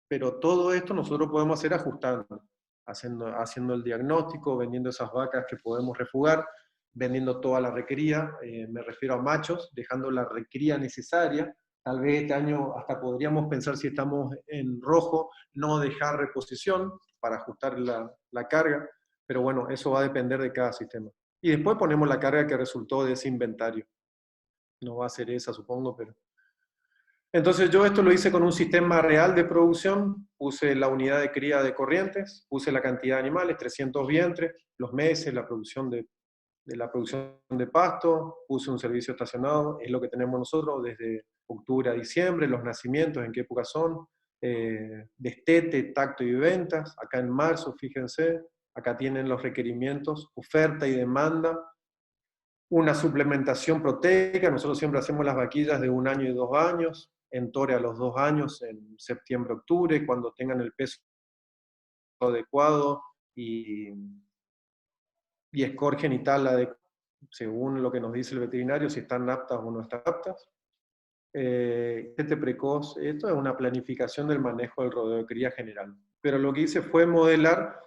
Pero todo esto nosotros podemos hacer ajustando, haciendo el diagnóstico, vendiendo esas vacas que podemos refugar, vendiendo toda la recría, me refiero a machos, dejando la recría necesaria. Tal vez este año hasta podríamos pensar, si estamos en rojo, no dejar reposición para ajustar la carga, pero bueno, eso va a depender de cada sistema. Y después ponemos la carga que resultó de ese inventario. No va a ser esa, supongo, pero... Entonces yo esto lo hice con un sistema real de producción, puse la unidad de cría de corrientes, puse la cantidad de animales, 300 vientres, los meses, la producción de la producción de pasto, puse un servicio estacionado, es lo que tenemos nosotros desde octubre a diciembre, los nacimientos, en qué época son, destete, tacto y ventas, acá en marzo, fíjense, acá tienen los requerimientos, oferta y demanda, una suplementación proteica, nosotros siempre hacemos las vaquillas de 1 año y 2 años, en tore a los 2 años, en septiembre, octubre, cuando tengan el peso adecuado y score genital según lo que nos dice el veterinario, si están aptas o no están aptas. Este precoz, esto es una planificación del manejo del rodeo de cría general. Pero lo que hice fue modelar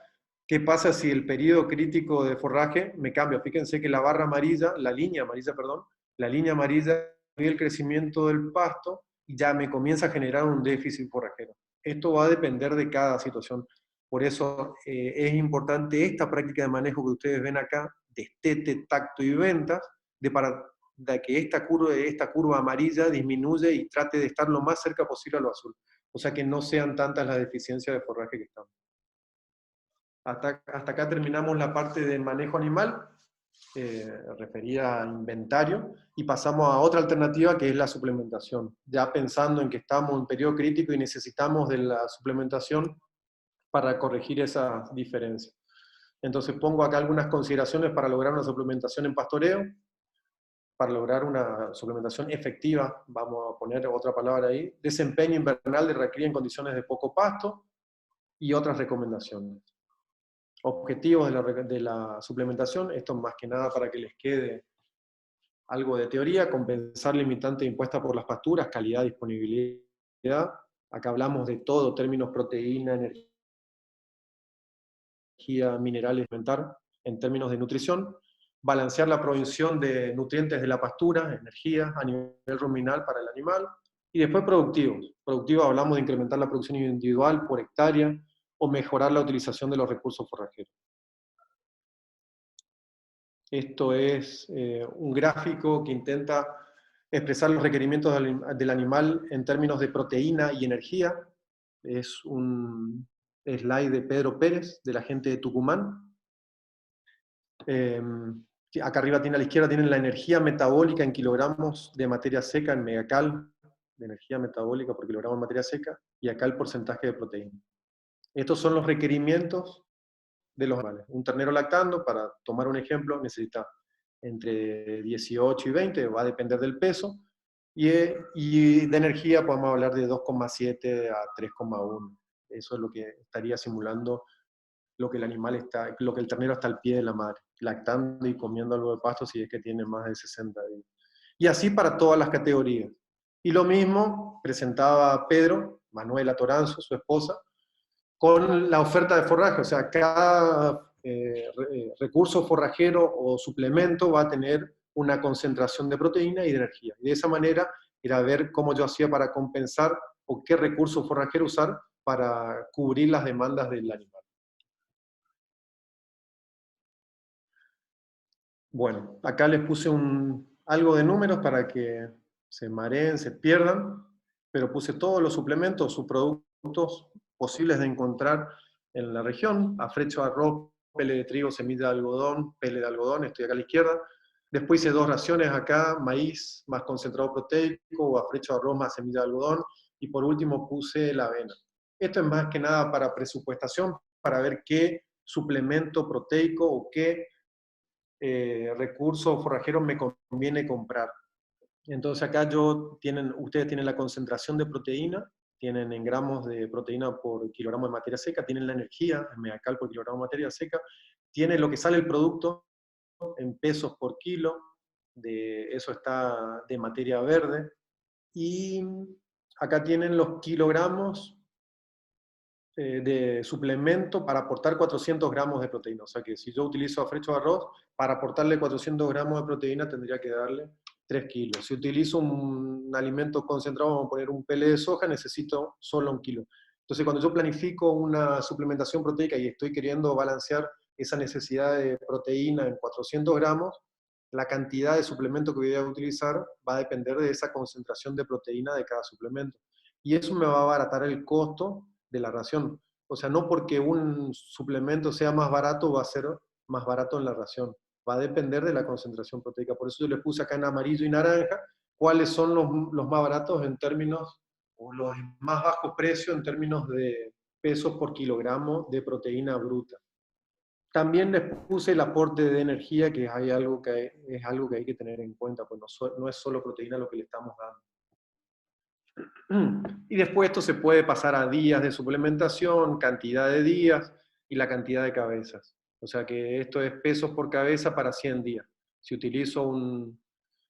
qué pasa si el periodo crítico de forraje me cambia. Fíjense que la barra amarilla, la línea amarilla ve el crecimiento del pasto y ya me comienza a generar un déficit forrajero. Esto va a depender de cada situación. Por eso es importante esta práctica de manejo que ustedes ven acá, destete, tacto y ventas, de que esta curva amarilla disminuye y trate de estar lo más cerca posible a lo azul. O sea que no sean tantas las deficiencias de forraje que estamos. Hasta acá terminamos la parte de manejo animal, referida a inventario, y pasamos a otra alternativa que es la suplementación. Ya pensando en que estamos en periodo crítico y necesitamos de la suplementación para corregir esas diferencias. Entonces pongo acá algunas consideraciones para lograr una suplementación en pastoreo, para lograr una suplementación efectiva, vamos a poner otra palabra ahí, desempeño invernal de recría en condiciones de poco pasto, y otras recomendaciones. Objetivos de la suplementación, esto más que nada para que les quede algo de teoría: compensar limitante impuesta por las pasturas, calidad, disponibilidad. Acá hablamos de todo, términos proteína, energía, minerales, alimentar, en términos de nutrición. Balancear la provisión de nutrientes de la pastura, energía a nivel ruminal para el animal. Y después productivos. Productivos hablamos de incrementar la producción individual por hectárea o mejorar la utilización de los recursos forrajeros. Esto es un gráfico que intenta expresar los requerimientos del animal en términos de proteína y energía. Es un slide de Pedro Pérez, de la gente de Tucumán. Acá arriba a la izquierda tienen la energía metabólica en kilogramos de materia seca, en megacal, de energía metabólica por kilogramo de materia seca, y acá el porcentaje de proteína. Estos son los requerimientos de los animales. Un ternero lactando, para tomar un ejemplo, necesita entre 18 y 20, va a depender del peso, y de energía podemos hablar de 2,7 a 3,1. Eso es lo que estaría simulando lo que el animal está, lo que el ternero está al pie de la madre, lactando y comiendo algo de pasto si es que tiene más de 60 días. Y así para todas las categorías. Y lo mismo presentaba Pedro, Manuela Toranzo, su esposa, con la oferta de forraje. O sea, cada recurso forrajero o suplemento va a tener una concentración de proteína y de energía. Y de esa manera era ver cómo yo hacía para compensar o qué recurso forrajero usar para cubrir las demandas del animal. Bueno, acá les puse algo de números para que se mareen, se pierdan, pero puse todos los suplementos, subproductos posibles de encontrar en la región: afrecho, arroz, pele de trigo, semilla de algodón, pele de algodón, estoy acá a la izquierda. Después hice 2 raciones acá: maíz más concentrado proteico, o afrecho, arroz más semilla de algodón, y por último puse la avena. Esto es más que nada para presupuestación, para ver qué suplemento proteico o qué recursos forrajeros me conviene comprar. Entonces acá ustedes tienen la concentración de proteína, tienen en gramos de proteína por kilogramo de materia seca, tienen la energía en megacal por kilogramo de materia seca, tienen lo que sale el producto en pesos por kilo, eso está de materia verde, y acá tienen los kilogramos de suplemento para aportar 400 gramos de proteína. O sea que si yo utilizo afrecho de arroz, para aportarle 400 gramos de proteína tendría que darle 3 kilos. Si utilizo un alimento concentrado, vamos a poner un pele de soja, necesito solo 1 kilo. Entonces cuando yo planifico una suplementación proteica y estoy queriendo balancear esa necesidad de proteína en 400 gramos, la cantidad de suplemento que voy a utilizar va a depender de esa concentración de proteína de cada suplemento. Y eso me va a abaratar el costo de la ración. O sea, no porque un suplemento sea más barato va a ser más barato en la ración. Va a depender de la concentración proteica. Por eso yo les puse acá en amarillo y naranja cuáles son los más baratos en términos, o los más bajos precios en términos de pesos por kilogramo de proteína bruta. También les puse el aporte de energía, que es algo que hay que tener en cuenta, pues no es solo proteína lo que le estamos dando. Y después esto se puede pasar a días de suplementación, cantidad de días y la cantidad de cabezas. O sea que esto es pesos por cabeza para 100 días. Si utilizo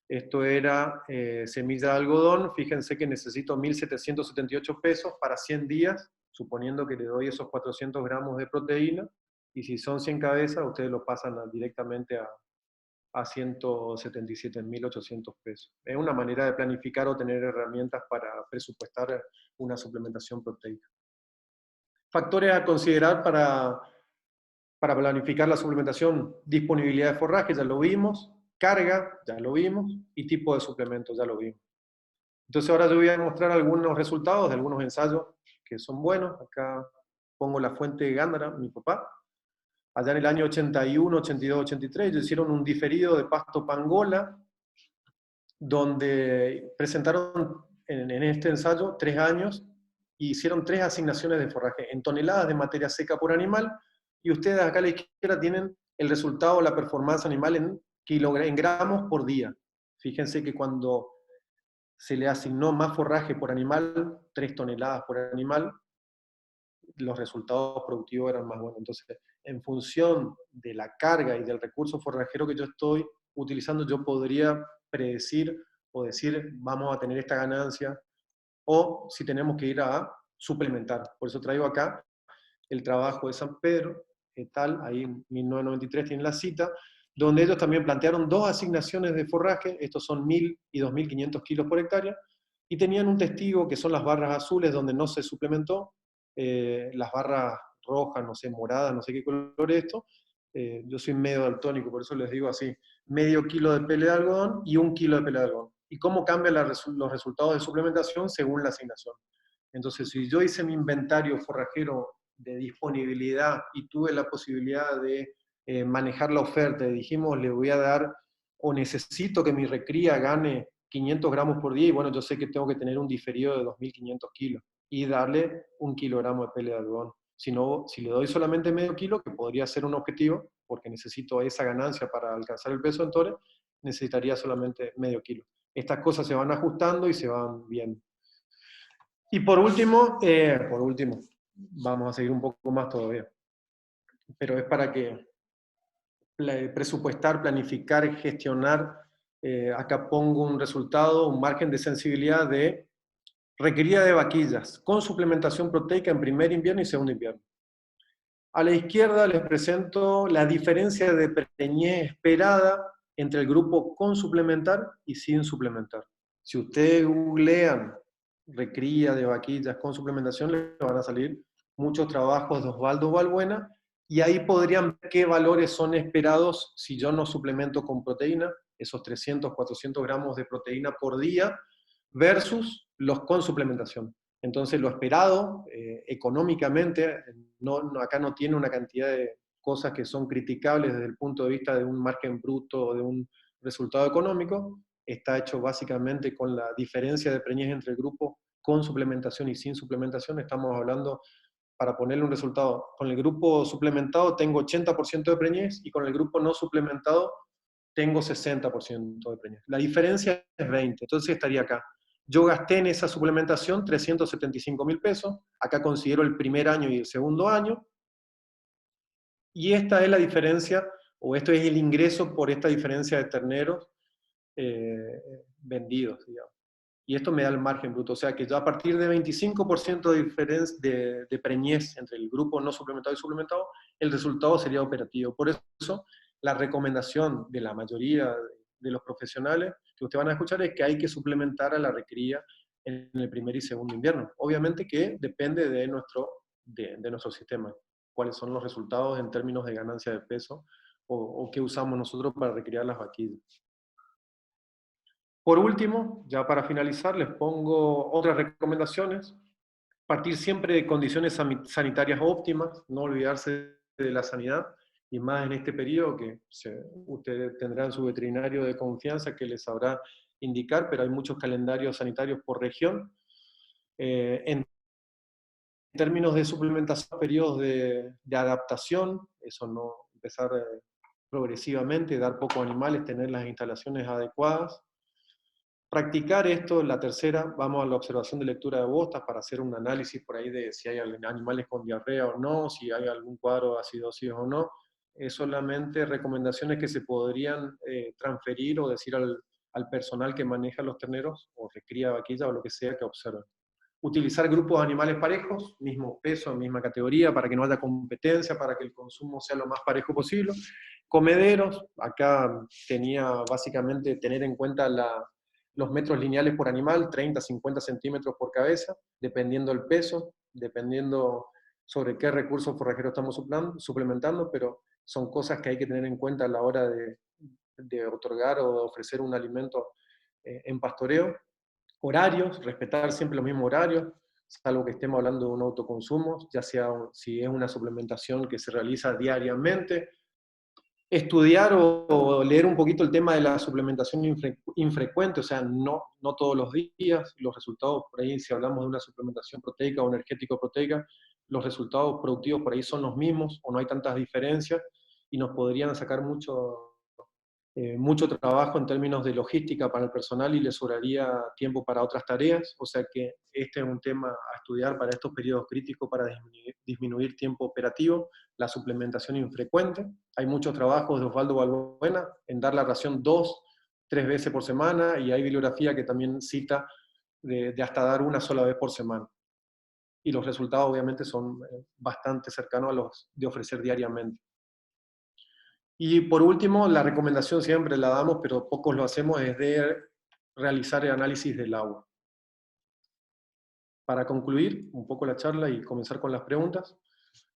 esto era semilla de algodón, fíjense que necesito 1.778 pesos para 100 días, suponiendo que le doy esos 400 gramos de proteína, y si son 100 cabezas, ustedes lo pasan directamente a 177.800 pesos. Es una manera de planificar o tener herramientas para presupuestar una suplementación proteica. Factores a considerar para planificar la suplementación: disponibilidad de forraje, ya lo vimos; carga, ya lo vimos; y tipo de suplemento, ya lo vimos. Entonces ahora yo voy a mostrar algunos resultados de algunos ensayos que son buenos. Acá pongo la fuente de Gándara, mi papá. Allá en el año 81, 82, 83, ellos hicieron un diferido de pasto pangola, donde presentaron en este ensayo 3 años, y hicieron 3 asignaciones de forraje en toneladas de materia seca por animal, y ustedes acá a la izquierda tienen el resultado, la performance animal en gramos por día. Fíjense que cuando se le asignó más forraje por animal, 3 toneladas por animal, los resultados productivos eran más buenos. Entonces, en función de la carga y del recurso forrajero que yo estoy utilizando, yo podría predecir o decir, vamos a tener esta ganancia, o si tenemos que ir a suplementar. Por eso traigo acá el trabajo de San Pedro, tal, ahí en 1993 tienen la cita, donde ellos también plantearon 2 asignaciones de forraje, estos son 1.000 y 2.500 kilos por hectárea, y tenían un testigo que son las barras azules, donde no se suplementó, las barras rojas, no sé, moradas, no sé qué color es esto. Yo soy medio daltónico, por eso les digo así: medio kilo de pele de algodón y 1 kilo de pele de algodón. Y cómo cambian los resultados de suplementación según la asignación. Entonces, si yo hice mi inventario forrajero de disponibilidad y tuve la posibilidad de manejar la oferta, y dijimos, le voy a dar, o necesito que mi recría gane 500 gramos por día, y bueno, yo sé que tengo que tener un diferido de 2.500 kilos y darle 1 kilogramo de pele de algodón. Si le doy solamente medio kilo, que podría ser un objetivo, porque necesito esa ganancia para alcanzar el peso en Tore, necesitaría solamente medio kilo. Estas cosas se van ajustando y se van viendo. Y por último, vamos a seguir un poco más todavía, pero es para que presupuestar, planificar, gestionar, acá pongo un resultado, un margen de sensibilidad de requerida de vaquillas, con suplementación proteica en primer invierno y segundo invierno. A la izquierda les presento la diferencia de preñez esperada entre el grupo con suplementar y sin suplementar. Si ustedes googlean recría de vaquillas con suplementación, les van a salir muchos trabajos de Osvaldo Balbuena, y ahí podrían ver qué valores son esperados si yo no suplemento con proteína, esos 300, 400 gramos de proteína por día, versus los con suplementación. Entonces lo esperado económicamente, acá no tiene una cantidad de cosas que son criticables desde el punto de vista de un margen bruto o de un resultado económico, está hecho básicamente con la diferencia de preñez entre el grupo con suplementación y sin suplementación. Estamos hablando, para ponerle un resultado, con el grupo suplementado tengo 80% de preñez y con el grupo no suplementado tengo 60% de preñez. La diferencia es 20, entonces estaría acá. Yo gasté en esa suplementación 375.000 pesos, acá considero el primer año y el segundo año, y esta es la diferencia, o esto es el ingreso por esta diferencia de terneros vendidos, digamos. Y esto me da el margen bruto, o sea que yo a partir de 25% de diferencia de preñez entre el grupo no suplementado y suplementado, el resultado sería operativo. Por eso, la recomendación de la mayoría de los profesionales que ustedes van a escuchar es que hay que suplementar a la recría en el primer y segundo invierno. Obviamente que depende de nuestro sistema, cuáles son los resultados en términos de ganancia de peso o qué usamos nosotros para recriar las vaquillas. Por último, ya para finalizar, les pongo otras recomendaciones. Partir siempre de condiciones sanitarias óptimas, no olvidarse de la sanidad, y más en este periodo que ustedes tendrán su veterinario de confianza que les sabrá indicar, pero hay muchos calendarios sanitarios por región. En términos de suplementación, periodos de adaptación, eso no empezar progresivamente, dar pocos animales, tener las instalaciones adecuadas. Practicar esto, la tercera, vamos a la observación de lectura de bostas para hacer un análisis por ahí de si hay animales con diarrea o no, si hay algún cuadro de acidosis o no. Es solamente recomendaciones que se podrían transferir o decir al personal que maneja los terneros, o recría vaquilla o lo que sea que observen. Utilizar grupos de animales parejos, mismo peso, misma categoría, para que no haya competencia, para que el consumo sea lo más parejo posible. Comederos, acá tenía básicamente tener en cuenta los metros lineales por animal, 30, 50 centímetros por cabeza, dependiendo del peso, dependiendo sobre qué recursos forrajeros estamos suplementando, pero son cosas que hay que tener en cuenta a la hora de otorgar o de ofrecer un alimento en pastoreo. Horarios, respetar siempre los mismos horarios, salvo que estemos hablando de un autoconsumo, ya sea si es una suplementación que se realiza diariamente. Estudiar o leer un poquito el tema de la suplementación infrecuente, o sea, no todos los días, los resultados por ahí, si hablamos de una suplementación proteica o energético-proteica, los resultados productivos por ahí son los mismos o no hay tantas diferencias y nos podrían sacar mucho trabajo en términos de logística para el personal y les sobraría tiempo para otras tareas, o sea que este es un tema a estudiar para estos periodos críticos para disminuir tiempo operativo, la suplementación infrecuente. Hay muchos trabajos de Osvaldo Balbuena en dar la ración 2, 3 veces por semana, y hay bibliografía que también cita de hasta dar una sola vez por semana. Y los resultados obviamente son bastante cercanos a los de ofrecer diariamente. Y por último, la recomendación siempre la damos, pero pocos lo hacemos, es de realizar el análisis del agua. Para concluir un poco la charla y comenzar con las preguntas,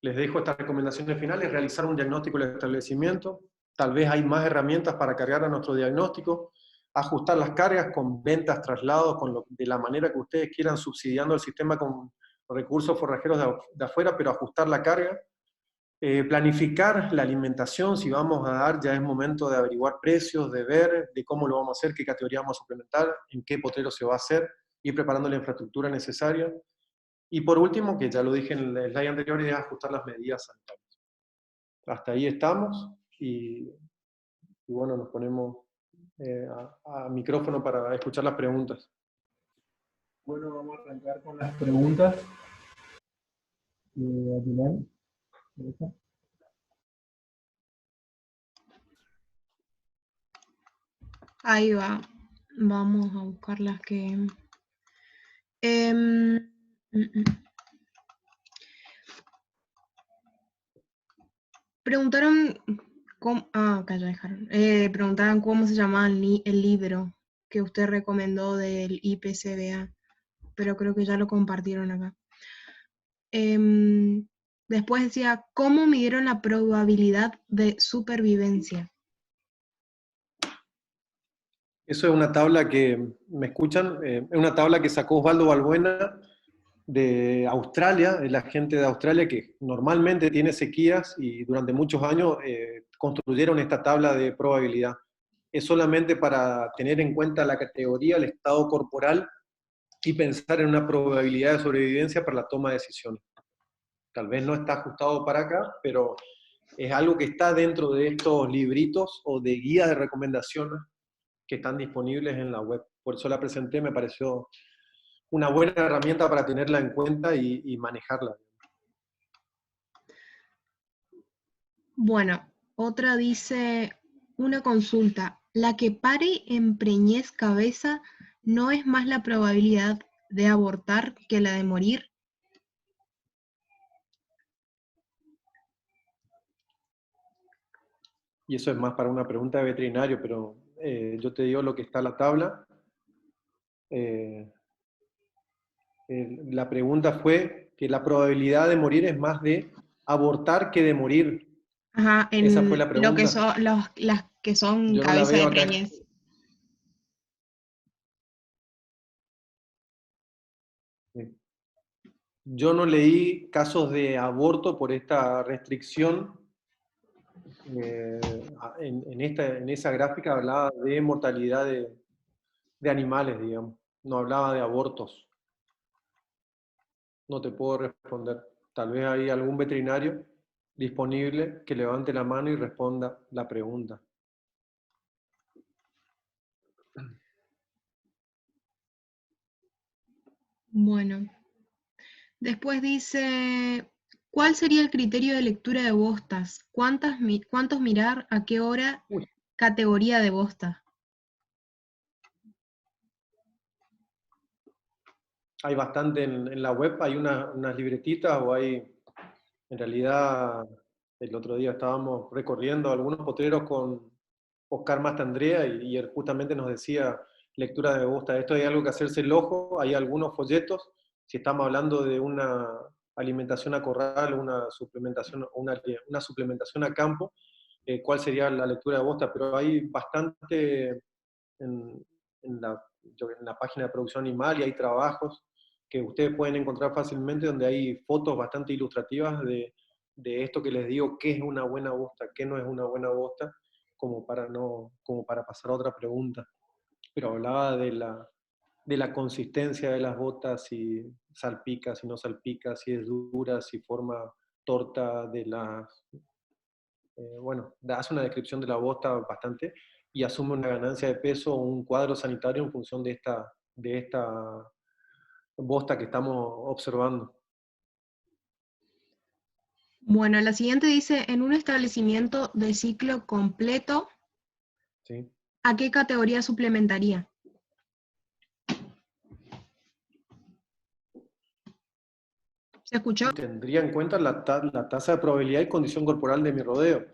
les dejo estas recomendaciones finales: realizar un diagnóstico del establecimiento, tal vez hay más herramientas para cargar a nuestro diagnóstico, ajustar las cargas con ventas, traslados, de la manera que ustedes quieran, subsidiando el sistema con recursos forrajeros de afuera, pero ajustar la carga. Planificar la alimentación, si vamos a dar, ya es momento de averiguar precios, de ver de cómo lo vamos a hacer, qué categoría vamos a suplementar, en qué potrero se va a hacer, ir preparando la infraestructura necesaria. Y por último, que ya lo dije en el slide anterior, es ajustar las medidas sanitarias. Hasta ahí estamos, y bueno, nos ponemos a micrófono para escuchar las preguntas. Bueno, vamos a arrancar con las preguntas. Aguilar, ¿esa? Ahí va. Vamos a buscar las que... Em, Preguntaron cómo... Ah, acá ya dejaron. Preguntaban cómo se llamaba el libro que usted recomendó del IPCBA, pero creo que ya lo compartieron acá. Después decía, ¿cómo midieron la probabilidad de supervivencia? Eso es una tabla que, ¿me escuchan? Es una tabla que sacó Osvaldo Balbuena de Australia, de la gente de Australia que normalmente tiene sequías y durante muchos años construyeron esta tabla de probabilidad. Es solamente para tener en cuenta la categoría, el estado corporal y pensar en una probabilidad de sobrevivencia para la toma de decisiones. Tal vez no está ajustado para acá, pero es algo que está dentro de estos libritos o de guías de recomendaciones que están disponibles en la web. Por eso la presenté, me pareció una buena herramienta para tenerla en cuenta y manejarla. Bueno, otra dice, una consulta, ¿la que pare en preñez cabeza no es más la probabilidad de abortar que la de morir? Y eso es más para una pregunta de veterinario, pero yo te digo lo que está en la tabla. La pregunta fue que la probabilidad de morir es más de abortar que de morir. Ajá, Esa fue en la lo que pregunta. son las que son Yo no la cabeza veo de acá. preñez. Yo no leí casos de aborto por esta restricción. En esa gráfica hablaba de mortalidad de animales, digamos. No hablaba de abortos. No te puedo responder. Tal vez hay algún veterinario disponible que levante la mano y responda la pregunta. Bueno, después dice, ¿cuál sería el criterio de lectura de bostas? ¿Cuántos mirar? ¿A qué hora? Uy, Categoría de bosta. hay bastante en la web, hay unas libretitas o hay, en realidad, el otro día estábamos recorriendo algunos potreros con Oscar Mastandrea y él justamente nos decía lectura de bosta. Esto hay algo que hacerse el ojo, hay algunos folletos, si estamos hablando de una alimentación a corral, una suplementación a campo, cuál sería la lectura de bosta, pero hay bastante en, en la página de producción animal y hay trabajos que ustedes pueden encontrar fácilmente donde hay fotos bastante ilustrativas de esto que les digo, qué es una buena bosta, qué no es una buena bosta, como para pasar a otra pregunta. Pero hablaba de la consistencia de las botas, si salpica, si no salpica, si es dura, si forma torta de las... bueno, hace una descripción de la bota bastante y asume una ganancia de peso o un cuadro sanitario en función de esta bosta que estamos observando. Bueno, la siguiente dice, en un establecimiento de ciclo completo, ¿Sí? ¿a qué categoría suplementaría? ¿Se escuchó? Tendría en cuenta la tasa de probabilidad y condición corporal de mi rodeo.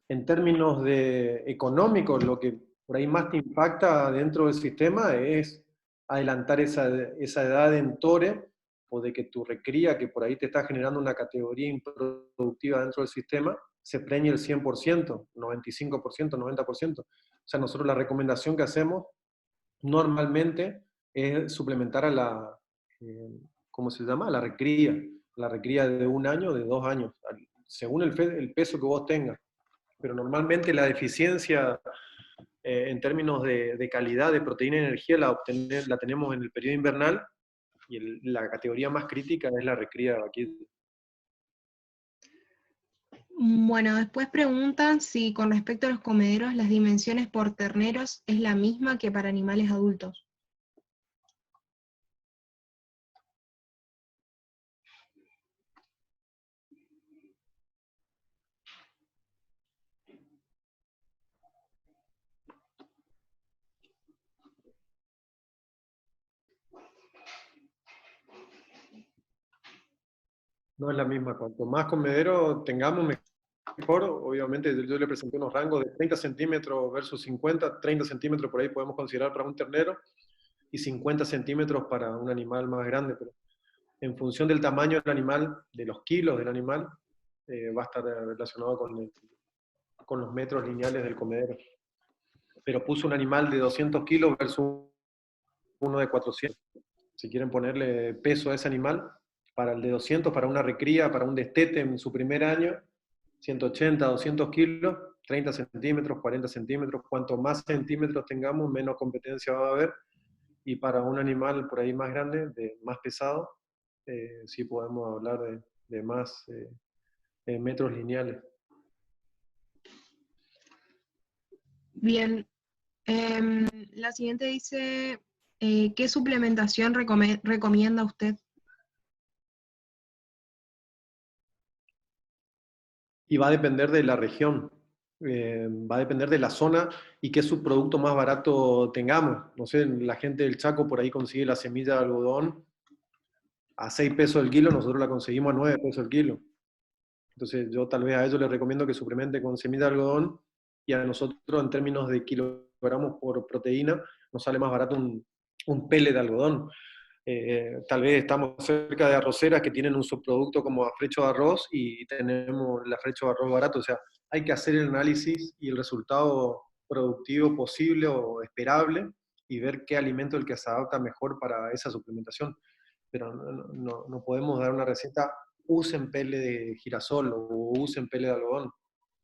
En términos económicos, lo que por ahí más te impacta dentro del sistema es adelantar esa edad en tore o de que tu recría, que por ahí te está generando una categoría improductiva dentro del sistema, se preñe el 100%, 95%, 90%. O sea, nosotros la recomendación que hacemos normalmente es suplementar a ¿cómo se llama? A la recría de 1 año, de 2 años, según el peso que vos tengas. Pero normalmente la deficiencia en términos de calidad de proteína y energía la tenemos en el periodo invernal y la categoría más crítica es la recría de vaquita. Bueno, después preguntan si con respecto a los comederos las dimensiones por terneros es la misma que para animales adultos. No es la misma, cuanto más comedero tengamos, mejor. Obviamente yo le presenté unos rangos de 30 centímetros versus 50, 30 centímetros por ahí podemos considerar para un ternero, y 50 centímetros para un animal más grande, pero en función del tamaño del animal, de los kilos del animal, va a estar relacionado con los metros lineales del comedero. Pero puso un animal de 200 kilos versus uno de 400. Si quieren ponerle peso a ese animal, para el de 200, para una recría, para un destete en su primer año, 180, 200 kilos, 30 centímetros, 40 centímetros, cuanto más centímetros tengamos, menos competencia va a haber, y para un animal por ahí más grande, más pesado, sí podemos hablar de más metros lineales. Bien, la siguiente dice, ¿qué suplementación recomienda usted? Y va a depender de la región, va a depender de la zona y qué subproducto más barato tengamos. No sé, la gente del Chaco por ahí consigue la semilla de algodón a 6 pesos el kilo, nosotros la conseguimos a 9 pesos el kilo. Entonces yo tal vez a ellos les recomiendo que suplemente con semilla de algodón, y a nosotros en términos de kilogramos por proteína nos sale más barato un pele de algodón. Tal vez estamos cerca de arroceras que tienen un subproducto como afrecho de arroz y tenemos el afrecho de arroz barato. O sea, hay que hacer el análisis y el resultado productivo posible o esperable y ver qué alimento es el que se adapta mejor para esa suplementación. Pero no podemos dar una receta, usen pele de girasol o usen pele de algodón,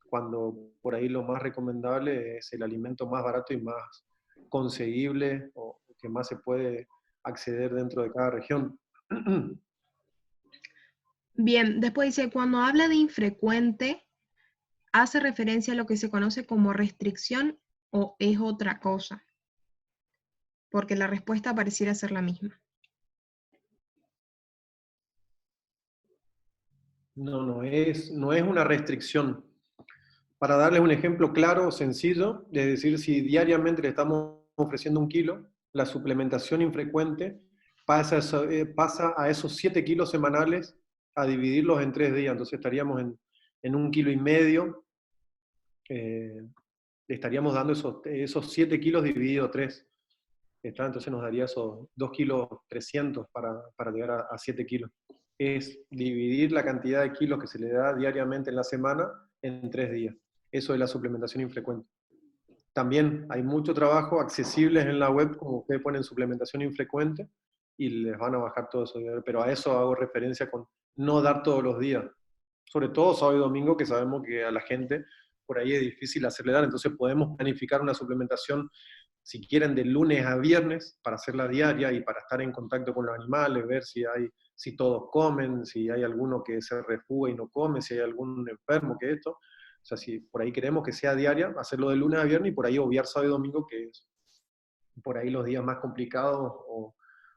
cuando por ahí lo más recomendable es el alimento más barato y más conseguible, o que más se puede acceder dentro de cada región. Bien, después dice, cuando habla de infrecuente, ¿hace referencia a lo que se conoce como restricción o es otra cosa? Porque la respuesta pareciera ser la misma. No es una restricción. Para darles un ejemplo claro, sencillo, es decir, si diariamente le estamos ofreciendo 1 kilo, la suplementación infrecuente pasa a esos 7 kilos semanales a dividirlos en 3 días. Entonces estaríamos en 1,5 kilos, le estaríamos dando esos 7 kilos dividido 3. Entonces nos daría esos 2,3 kilos para llegar a 7 kilos. Es dividir la cantidad de kilos que se le da diariamente en la semana en 3 días. Eso es la suplementación infrecuente. También hay mucho trabajo accesibles en la web, como ustedes ponen suplementación infrecuente, y les van a bajar todo eso. Pero a eso hago referencia con no dar todos los días. Sobre todo sábado y domingo, que sabemos que a la gente por ahí es difícil hacerle dar. Entonces podemos planificar una suplementación, si quieren, de lunes a viernes, para hacerla diaria y para estar en contacto con los animales, ver si todos comen, si hay alguno que se refugia y no come, si hay algún enfermo que esto. O sea, si por ahí queremos que sea diaria, hacerlo de lunes a viernes y por ahí obviar sábado y domingo, que es por ahí los días más complicados, o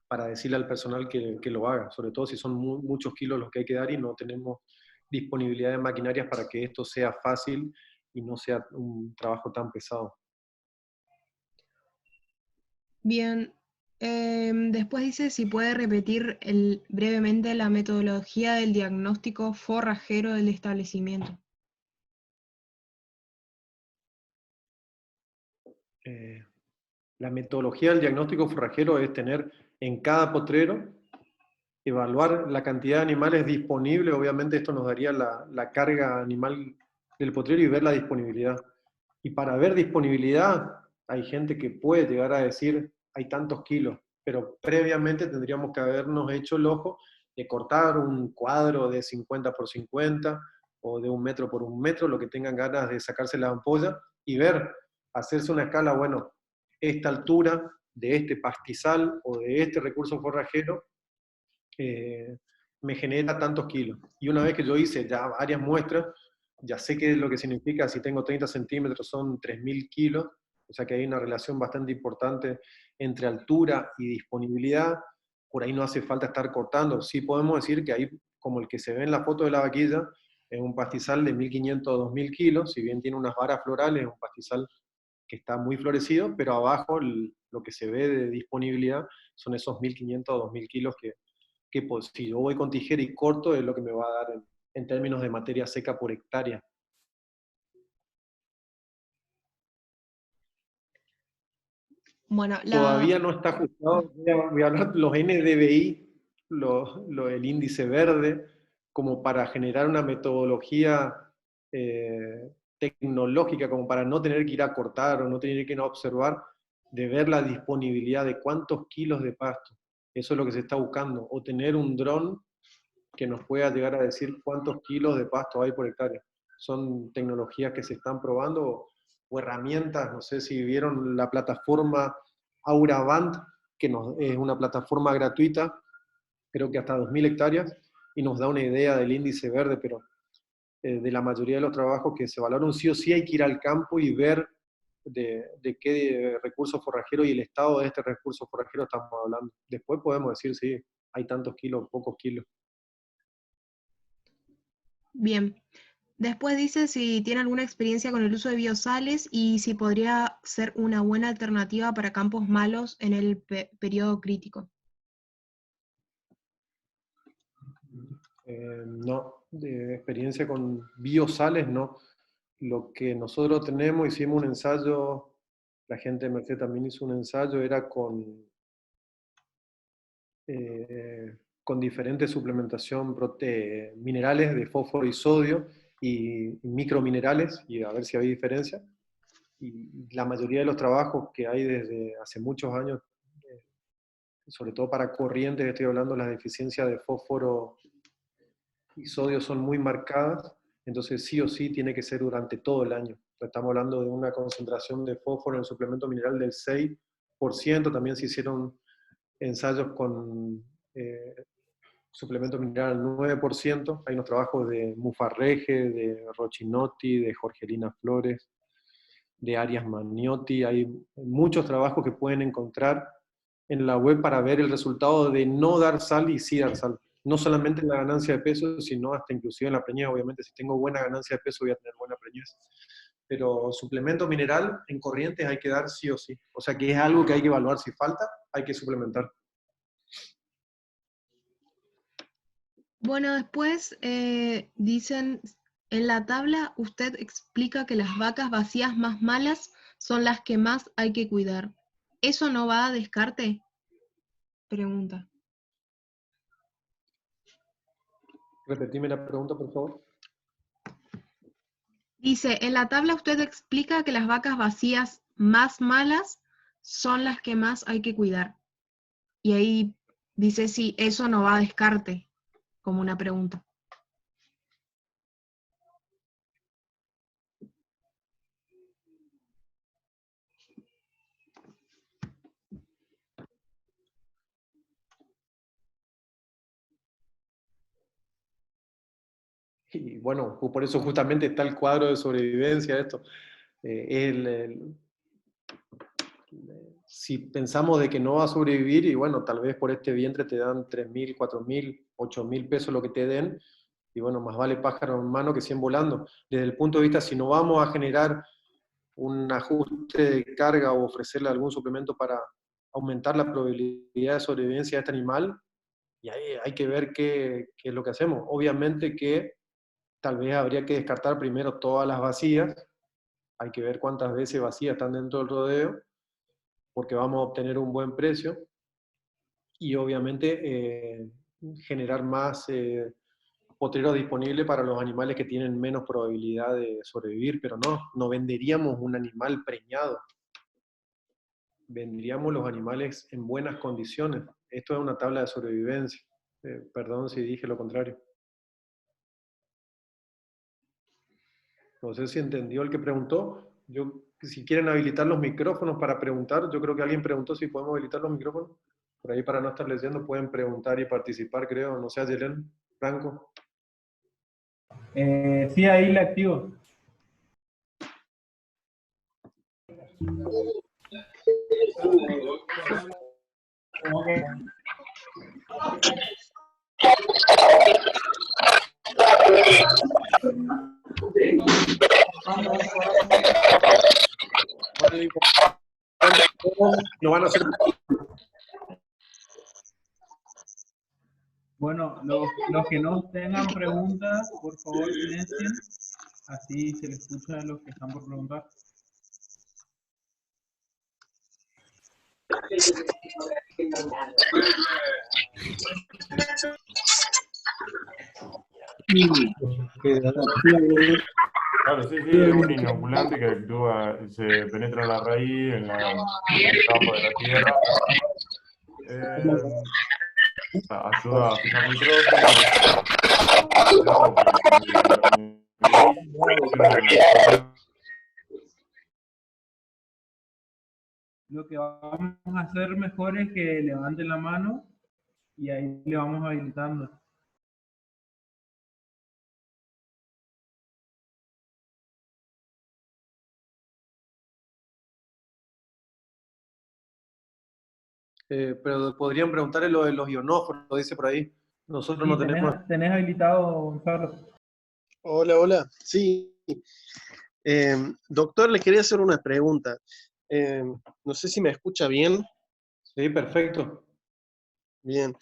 para decirle al personal que lo haga, sobre todo si son muchos kilos los que hay que dar y no tenemos disponibilidad de maquinarias para que esto sea fácil y no sea un trabajo tan pesado. Bien, después dice si puede repetir brevemente la metodología del diagnóstico forrajero del establecimiento. La metodología del diagnóstico forrajero es tener en cada potrero, evaluar la cantidad de animales disponibles. Obviamente esto nos daría la carga animal del potrero y ver la disponibilidad. Y para ver disponibilidad, hay gente que puede llegar a decir, hay tantos kilos, pero previamente tendríamos que habernos hecho el ojo de cortar un cuadro de 50 por 50 o de 1 metro por 1 metro, lo que tengan ganas de sacarse la ampolla, y ver, hacerse una escala, bueno, esta altura de este pastizal o de este recurso forrajero me genera tantos kilos. Y una vez que yo hice ya varias muestras, ya sé qué es lo que significa, si tengo 30 centímetros son 3.000 kilos, o sea que hay una relación bastante importante entre altura y disponibilidad. Por ahí no hace falta estar cortando. Sí podemos decir que ahí, como el que se ve en la foto de la vaquilla, es un pastizal de 1.500 a 2.000 kilos, si bien tiene unas varas florales, es un pastizal que está muy florecido, pero abajo lo que se ve de disponibilidad son esos 1.500 o 2.000 kilos que pues, si yo voy con tijera y corto es lo que me va a dar en términos de materia seca por hectárea. Bueno, Todavía no está ajustado, voy a hablar los NDVI, el índice verde, como para generar una metodología tecnológica, como para no tener que ir a cortar o no tener que ir a observar, de ver la disponibilidad de cuántos kilos de pasto. Eso es lo que se está buscando, o tener un dron que nos pueda llegar a decir cuántos kilos de pasto hay por hectárea. Son tecnologías que se están probando o herramientas, no sé si vieron la plataforma Auraband, que es una plataforma gratuita, creo que hasta 2.000 hectáreas, y nos da una idea del índice verde, pero de la mayoría de los trabajos que se valoran, sí o sí hay que ir al campo y ver de qué recurso forrajero y el estado de este recurso forrajero estamos hablando. Después podemos decir si hay tantos kilos, pocos kilos. bien. Después dice si tiene alguna experiencia con el uso de biosales y si podría ser una buena alternativa para campos malos en el periodo crítico. No, de experiencia con biosales no. Lo que nosotros tenemos, hicimos un ensayo, la gente de Merced también hizo un ensayo, era con diferentes suplementación minerales de fósforo y sodio y microminerales, y a ver si había diferencia. Y la mayoría de los trabajos que hay desde hace muchos años, sobre todo para corrientes, estoy hablando de las deficiencias de fósforo y sodio son muy marcadas, entonces sí o sí tiene que ser durante todo el año. Estamos hablando de una concentración de fósforo en el suplemento mineral del 6%, también se hicieron ensayos con suplemento mineral al 9%, hay unos trabajos de Mufarreje, de Rochinotti, de Jorgelina Flores, de Arias Maniotti, hay muchos trabajos que pueden encontrar en la web para ver el resultado de no dar sal y sí dar sal. No solamente en la ganancia de peso, sino hasta inclusive en la preñez. Obviamente, si tengo buena ganancia de peso, voy a tener buena preñez. Pero suplemento mineral en corrientes hay que dar sí o sí. O sea que es algo que hay que evaluar. Si falta, hay que suplementar. Bueno, después dicen, en la tabla usted explica que las vacas vacías más malas son las que más hay que cuidar. ¿Eso no va a descarte? Pregunta. Repetime la pregunta, por favor. Dice, en la tabla usted explica que las vacas vacías más malas son las que más hay que cuidar. Y ahí dice si eso no va a descarte, como una pregunta. Y bueno, por eso justamente está el cuadro de sobrevivencia de esto. Si pensamos de que no va a sobrevivir, y bueno, tal vez por este vientre te dan 3.000, 4.000, 8.000 pesos lo que te den, y bueno, más vale pájaro en mano que 100 volando. Desde el punto de vista, si no vamos a generar un ajuste de carga o ofrecerle algún suplemento para aumentar la probabilidad de sobrevivencia de este animal, y ahí hay que ver qué es lo que hacemos. Obviamente que tal vez habría que descartar primero todas las vacías, hay que ver cuántas veces vacías están dentro del rodeo, porque vamos a obtener un buen precio, y obviamente generar más potreros disponibles para los animales que tienen menos probabilidad de sobrevivir, pero no venderíamos un animal preñado, venderíamos los animales en buenas condiciones. Esto es una tabla de sobrevivencia. Perdón si dije lo contrario. No sé si entendió el que preguntó. Si quieren habilitar los micrófonos para preguntar, yo creo que alguien preguntó si podemos habilitar los micrófonos. Por ahí para no estar leyendo pueden preguntar y participar, creo. No sé, Ayelen, Franco. Sí, ahí le activo. No van a hacer. Bueno, los que no tengan preguntas, por favor silencien. Así se les escucha a los que están por preguntar. Claro, sí, es un inoculante que actúa, se penetra en la raíz, en el campo de la tierra. Ayuda a fijar nitrógeno. Lo que vamos a hacer mejor es que levanten la mano y ahí le vamos habilitando. Pero podrían preguntarle lo de los ionóforos, lo dice por ahí. Nosotros no tenemos. ¿Tenés habilitado, Gonzalo? Hola, hola. Sí. Doctor, le quería hacer una pregunta. No sé si me escucha bien. Sí, perfecto. Bien.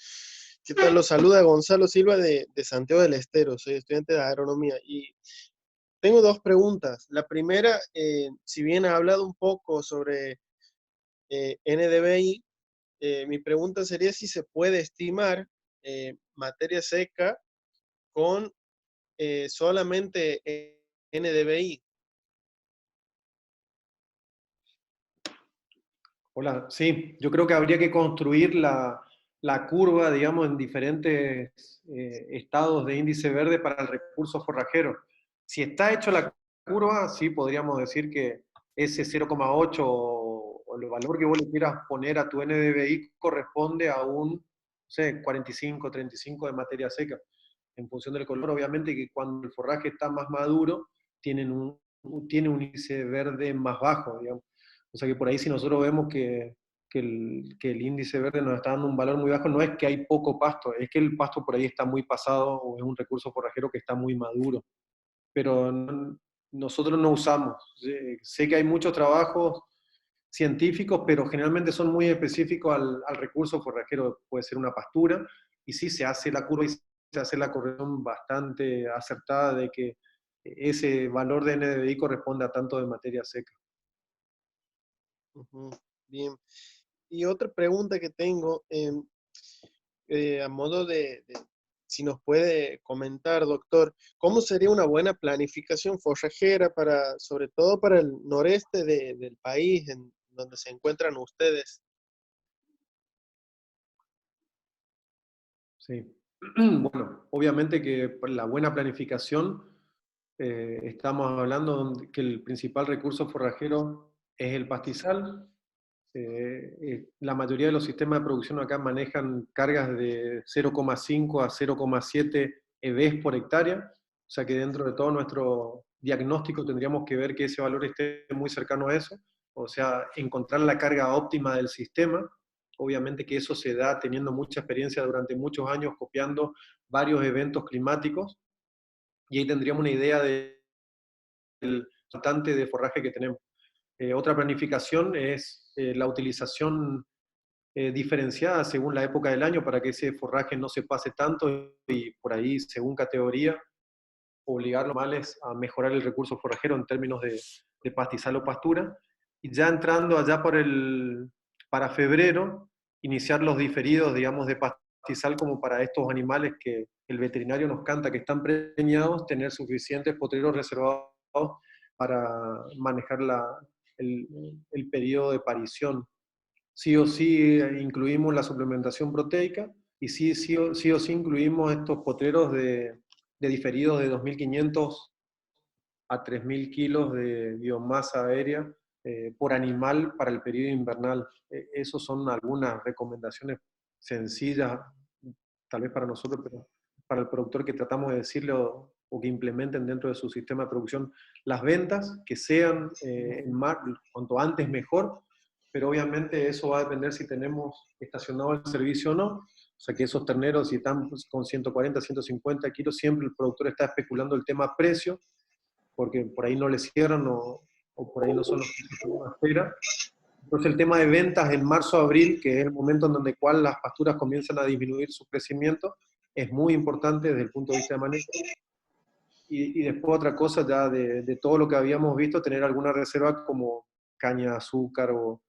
¿Qué tal? Lo saluda Gonzalo Silva de Santiago del Estero. Soy estudiante de agronomía y tengo dos preguntas. La primera, si bien ha hablado un poco sobre NDVI, mi pregunta sería si se puede estimar materia seca con solamente NDVI. Hola, sí, yo creo que habría que construir la curva, digamos, en diferentes estados de índice verde para el recurso forrajero. Si está hecho la curva, sí podríamos decir que ese 0,8 o el valor que vos le quieras poner a tu NDVI corresponde a un, no sé, 45, 35 de materia seca, en función del color. Obviamente que cuando el forraje está más maduro, tiene un índice verde más bajo, digamos. O sea que por ahí si nosotros vemos que el índice verde nos está dando un valor muy bajo, no es que hay poco pasto, es que el pasto por ahí está muy pasado o es un recurso forrajero que está muy maduro. Pero nosotros no usamos. Sé que hay muchos trabajos científicos, pero generalmente son muy específicos al recurso forrajero. Puede ser una pastura, y sí se hace la curva y se hace la corrección bastante acertada de que ese valor de NDVI corresponde a tanto de materia seca. Bien. Y otra pregunta que tengo, a modo si nos puede comentar, doctor, ¿cómo sería una buena planificación forrajera para, sobre todo para el noreste del país, en donde se encuentran ustedes? Sí. Bueno, obviamente que por la buena planificación, estamos hablando que el principal recurso forrajero es el pastizal. La mayoría de los sistemas de producción acá manejan cargas de 0,5 a 0,7 EVs por hectárea, o sea que dentro de todo nuestro diagnóstico tendríamos que ver que ese valor esté muy cercano a eso, o sea, encontrar la carga óptima del sistema. Obviamente que eso se da teniendo mucha experiencia durante muchos años copiando varios eventos climáticos, y ahí tendríamos una idea del faltante de forraje que tenemos. Otra planificación es la utilización diferenciada según la época del año para que ese forraje no se pase tanto y por ahí, según categoría, obligar los animales a mejorar el recurso forrajero en términos de pastizal o pastura. Y ya entrando allá para febrero, iniciar los diferidos, digamos, de pastizal como para estos animales que el veterinario nos canta que están preñados, tener suficientes potreros reservados para manejar el periodo de parición. Sí o sí incluimos la suplementación proteica y sí o sí incluimos estos potreros de diferidos de 2.500 a 3.000 kilos de biomasa aérea por animal para el periodo invernal. Esas son algunas recomendaciones sencillas, tal vez para nosotros, pero para el productor que tratamos de decirle o que implementen dentro de su sistema de producción las ventas, que sean cuanto antes mejor, pero obviamente eso va a depender si tenemos estacionado el servicio o no. O sea que esos terneros, si están con 140, 150 kilos, siempre el productor está especulando el tema precio, porque por ahí no le cierran o por ahí no son los que uno espera. Entonces el tema de ventas en marzo-abril, que es el momento en donde cual las pasturas comienzan a disminuir su crecimiento, es muy importante desde el punto de vista de manejo. Y después otra cosa ya de todo lo que habíamos visto, tener alguna reserva como caña de azúcar o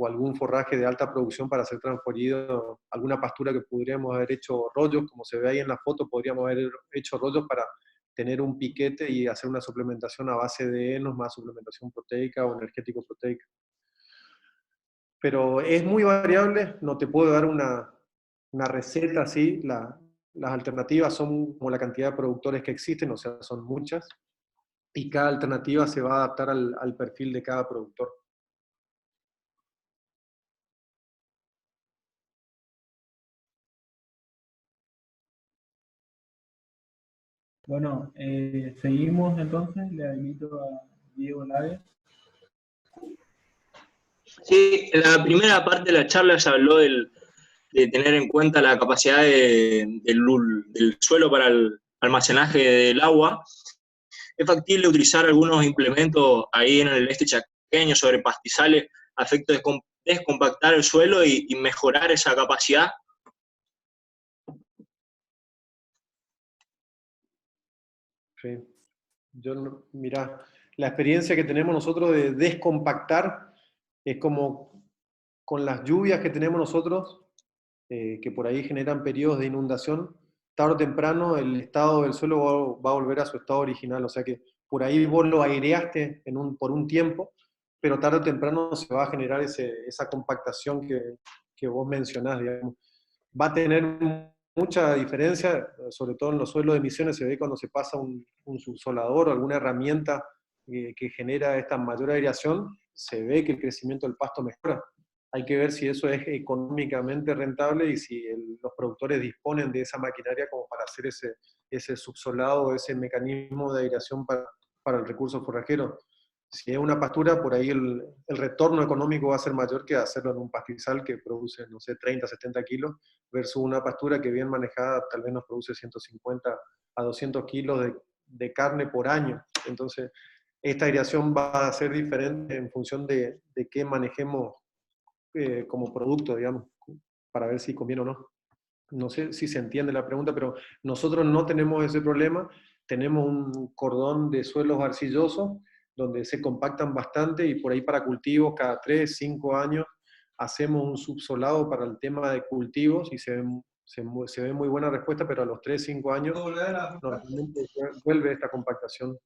algún forraje de alta producción para ser transferido, alguna pastura que podríamos haber hecho rollos, como se ve ahí en la foto, podríamos haber hecho rollos para tener un piquete y hacer una suplementación a base de henos más suplementación proteica o energético-proteica. Pero es muy variable, no te puedo dar una receta así, las alternativas son como la cantidad de productores que existen, o sea, son muchas, y cada alternativa se va a adaptar al perfil de cada productor. Bueno, seguimos entonces, le habilito a Diego Lage. Sí, en la primera parte de la charla se habló de tener en cuenta la capacidad del suelo para el almacenaje del agua. ¿Es factible utilizar algunos implementos ahí en el este chaqueño sobre pastizales a efecto de descompactar el suelo y mejorar esa capacidad? Sí. Mira, la experiencia que tenemos nosotros de descompactar es como con las lluvias que tenemos nosotros, que por ahí generan periodos de inundación, tarde o temprano el estado del suelo va a volver a su estado original, o sea que por ahí vos lo aireaste por un tiempo, pero tarde o temprano se va a generar esa compactación que vos mencionás, digamos. Va a tener mucha diferencia, sobre todo en los suelos de emisiones, se ve cuando se pasa un subsolador o alguna herramienta que genera esta mayor aireación, se ve que el crecimiento del pasto mejora. Hay que ver si eso es económicamente rentable y si los productores disponen de esa maquinaria como para hacer ese subsolado, ese mecanismo de aireación para el recurso forrajero. Si es una pastura, por ahí el retorno económico va a ser mayor que hacerlo en un pastizal que produce, no sé, 30, 70 kilos, versus una pastura que bien manejada tal vez nos produce 150 a 200 kilos de carne por año. Entonces, esta aireación va a ser diferente en función de qué manejemos como producto, digamos, para ver si conviene o no. No sé si se entiende la pregunta, pero nosotros no tenemos ese problema. Tenemos un cordón de suelos arcillosos donde se compactan bastante y por ahí para cultivos cada 3, 5 años hacemos un subsolado para el tema de cultivos y se ve muy buena respuesta, pero a los 3, 5 años normalmente vuelve esta compactación.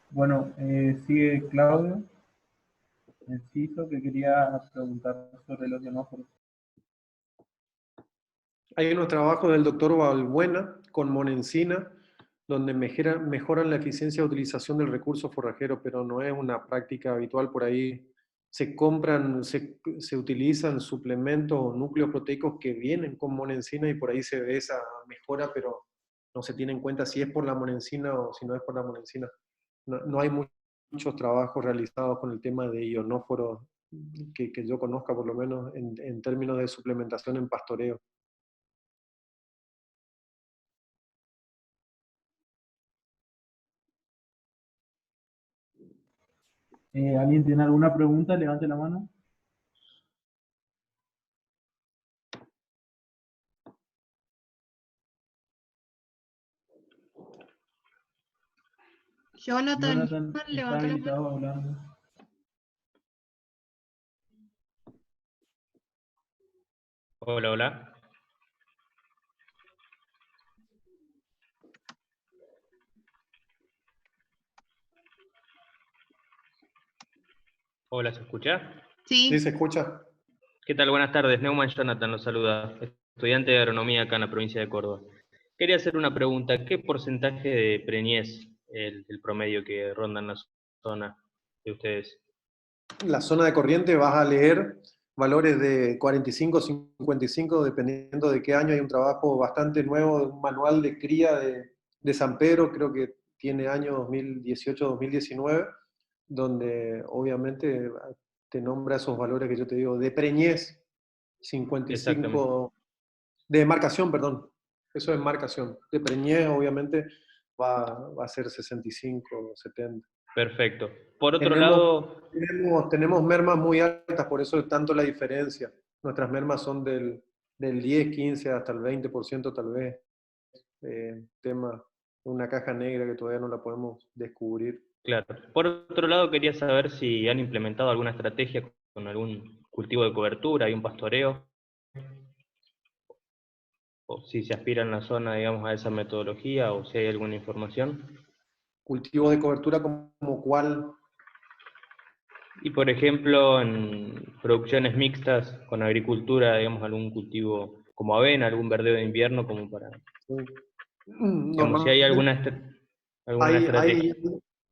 Bueno, sigue Claudio Enciso, que quería preguntar sobre los ionóforos. Hay unos trabajos del doctor Balbuena con monencina, donde mejoran la eficiencia de utilización del recurso forrajero, pero no es una práctica habitual. Por ahí se compran, se utilizan suplementos o núcleos proteicos que vienen con monencina y por ahí se ve esa mejora, pero no se tiene en cuenta si es por la monencina o si no es por la monencina. No hay muchos trabajos realizados con el tema de ionóforos que yo conozca, por lo menos en términos de suplementación en pastoreo. ¿Alguien tiene alguna pregunta? Levante la mano. Jonathan, Jonathan está levanta la mano. habilitado a hablar. Hola, hola. Hola, ¿se escucha? ¿Sí Sí, se escucha? ¿Qué tal? Buenas tardes. Neumann Jonathan los saluda, estudiante de agronomía acá en la provincia de Córdoba. Quería hacer una pregunta. ¿Qué porcentaje de preñez el promedio que ronda en la zona de ustedes? La zona de corriente vas a leer valores de 45, 55, dependiendo de qué año. Hay un trabajo bastante nuevo, un manual de cría de San Pedro, creo que tiene año 2018-2019, donde obviamente te nombra esos valores que yo te digo, de preñez, 55, de marcación, perdón, eso es marcación. De preñez obviamente va a ser 65, 70. Perfecto. Por otro lado... Tenemos mermas muy altas, por eso es tanto la diferencia. Nuestras mermas son del 10, 15 hasta el 20% tal vez. Tema, una caja negra que todavía no la podemos descubrir. Claro. Por otro lado, quería saber si han implementado alguna estrategia con algún cultivo de cobertura y un pastoreo, o si se aspira en la zona, digamos, a esa metodología, o si hay alguna información. ¿Cultivo de cobertura como cuál? Y por ejemplo, en producciones mixtas con agricultura, digamos, algún cultivo como avena, algún verdeo de invierno, como para... Digamos, si hay alguna estrategia.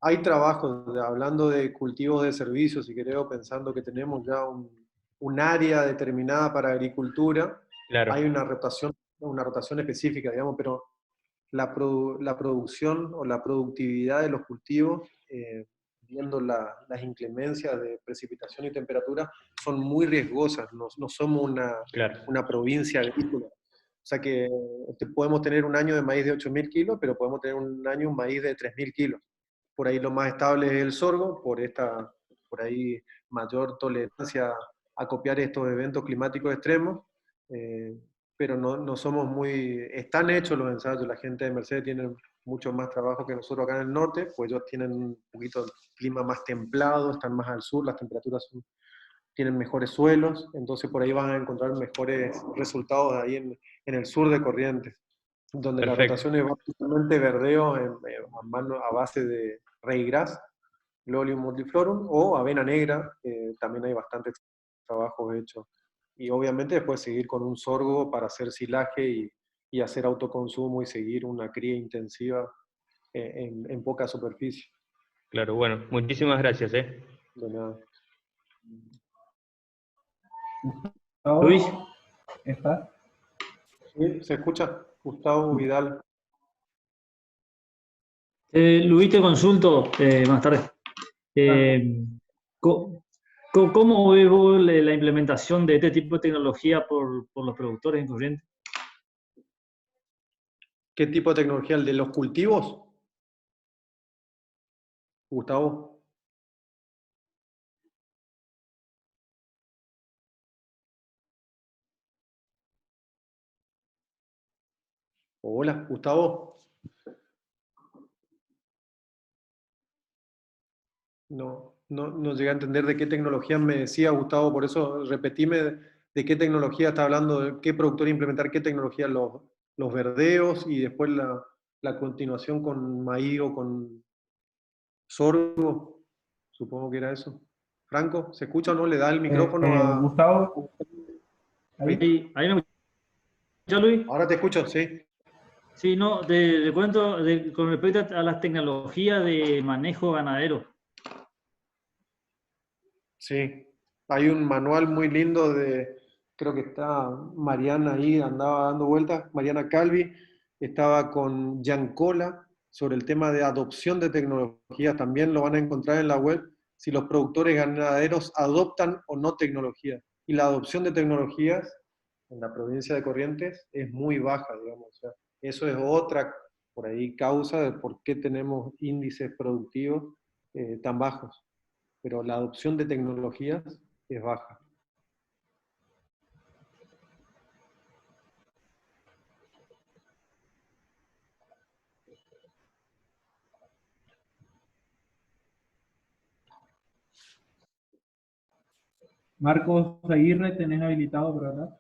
Hay trabajos, hablando de cultivos de servicios, si querés, pensando que tenemos ya un área determinada para agricultura, Claro. hay una rotación específica, digamos, pero la producción o la productividad de los cultivos, viendo las inclemencias de precipitación y temperatura, son muy riesgosas, no somos una provincia agrícola. O sea que podemos tener un año de maíz de 8.000 kilos, pero podemos tener un año un maíz de 3.000 kilos. Por ahí lo más estable es el sorgo, por ahí mayor tolerancia a copiar estos eventos climáticos extremos, pero no somos muy... Están hechos los ensayos, la gente de Mercedes tiene mucho más trabajo que nosotros acá en el norte, pues ellos tienen un poquito de clima más templado, están más al sur, las temperaturas tienen mejores suelos, entonces por ahí van a encontrar mejores resultados ahí en el sur de Corrientes, donde la rotación es básicamente verdeo a base de ryegrass, Lolium multiflorum, o avena negra, también hay bastantes trabajos hechos. Y obviamente después seguir con un sorgo para hacer silaje y hacer autoconsumo y seguir una cría intensiva en poca superficie. Claro, bueno, muchísimas gracias. De nada. Luis, ¿estás? Sí, se escucha. Gustavo Vidal. Luis, te consulto, buenas tardes. ¿Cómo ves vos la implementación de este tipo de tecnología por los productores en Corrientes? ¿Qué tipo de tecnología? ¿El de los cultivos? Gustavo. Hola, Gustavo. No llegué a entender de qué tecnología me decía Gustavo, por eso repetime de qué tecnología está hablando, de qué productor implementar, qué tecnología los verdeos y después la continuación con maíz o con sorgo. Supongo que era eso. Franco, ¿se escucha o no? ¿Le da el micrófono a Gustavo? ¿Ahí me escuchas, Luis? Ahora te escucho, sí. Sí, no, te cuento con respecto a las tecnologías de manejo ganadero. Sí, hay un manual muy lindo creo que está Mariana ahí, andaba dando vueltas, Mariana Calvi, estaba con Giancola sobre el tema de adopción de tecnologías, también lo van a encontrar en la web, si los productores ganaderos adoptan o no tecnología. Y la adopción de tecnologías en la provincia de Corrientes es muy baja, digamos. O sea, eso es otra, por ahí, causa de por qué tenemos índices productivos tan bajos. Pero la adopción de tecnologías es baja. Marcos Aguirre, ¿tenés habilitado por acá?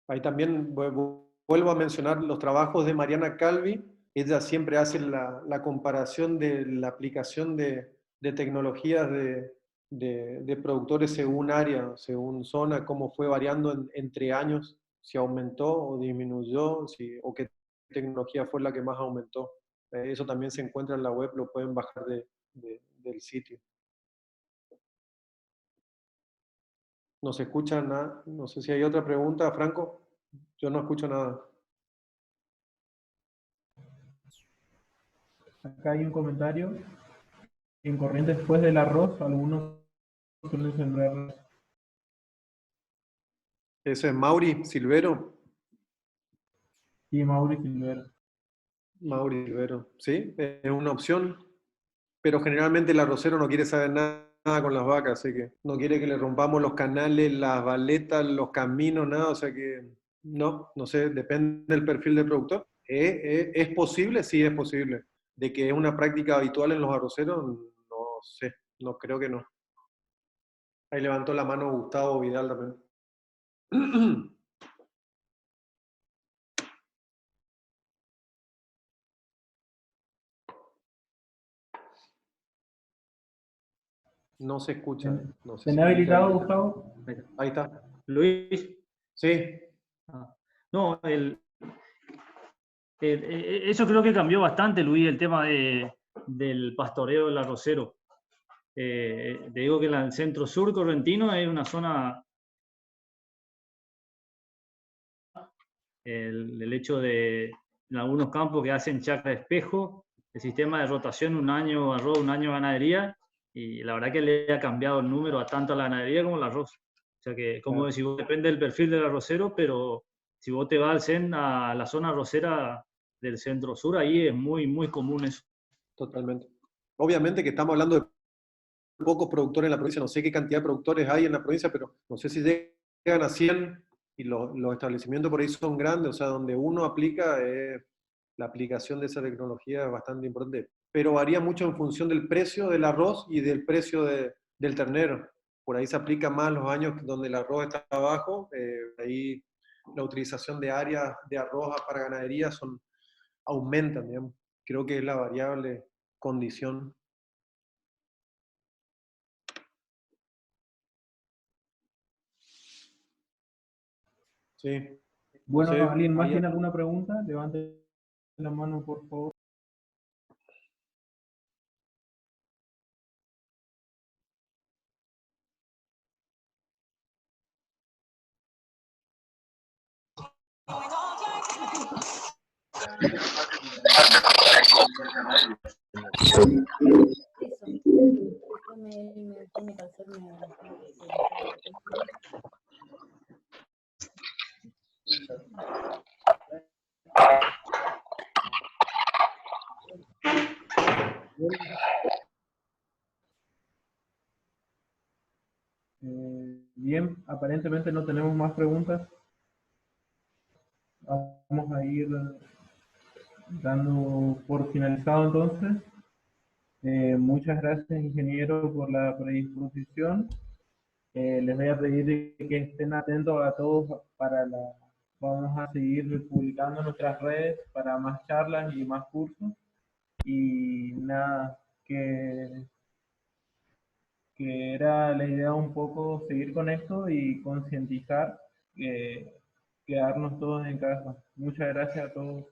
Ahí también vuelvo a mencionar los trabajos de Mariana Calvi. Ella siempre hace la comparación de la aplicación de tecnologías de productores según área, según zona, cómo fue variando entre años si aumentó o disminuyó, o qué tecnología fue la que más aumentó. Eso también se encuentra en la web, lo pueden bajar del sitio. No se escucha nada. No sé si hay otra pregunta, Franco. Yo no escucho nada. Acá hay un comentario. En corriente después del arroz, algunos suelen sembrar. Ese es Mauri Silvero. Sí, Mauri Silvero. Mauri Silvero, sí, es una opción. Pero generalmente el arrocero no quiere saber nada con las vacas, así que no quiere que le rompamos los canales, las valetas, los caminos, nada, o sea que no sé, depende del perfil del productor. ¿Es posible? Sí, es posible. De que es una práctica habitual en los arroceros, no sé, no creo que no. Ahí levantó la mano Gustavo Vidal también. No se escucha. No sé si ¿Tenés habilitado, Gustavo? Ahí está. Luis. Sí. No, eso creo que cambió bastante, Luis, el tema del pastoreo del arrocero. Te digo que en el centro sur correntino hay una zona, el hecho de en algunos campos que hacen chacra de espejo, el sistema de rotación, un año arroz, un año ganadería, y la verdad que le ha cambiado el número a tanto a la ganadería como al arroz. O sea que, como decís, depende del perfil del arrocero, pero si vos te vas al CEN, a la zona arrocera del centro sur, ahí es muy, muy común eso. Totalmente. Obviamente que estamos hablando de pocos productores en la provincia, no sé qué cantidad de productores hay en la provincia, pero no sé si llegan a 100 y los establecimientos por ahí son grandes, o sea, donde uno aplica, la aplicación de esa tecnología es bastante importante, pero varía mucho en función del precio del arroz y del precio del ternero. Por ahí se aplica más los años donde el arroz está abajo, ahí la utilización de áreas de arroz para ganadería aumentan, digamos. Creo que es la variable condición. Sí. Bueno, No sé, ¿alguien más tiene alguna pregunta? Levante la mano, por favor. Bien, aparentemente no tenemos más preguntas. Vamos a ir dando por finalizado entonces. Muchas gracias, ingeniero, por la predisposición. Les voy a pedir que estén atentos a todos vamos a seguir publicando en nuestras redes para más charlas y más cursos. Y nada, que era la idea un poco seguir con esto y concientizar, quedarnos todos en casa. Muchas gracias a todos.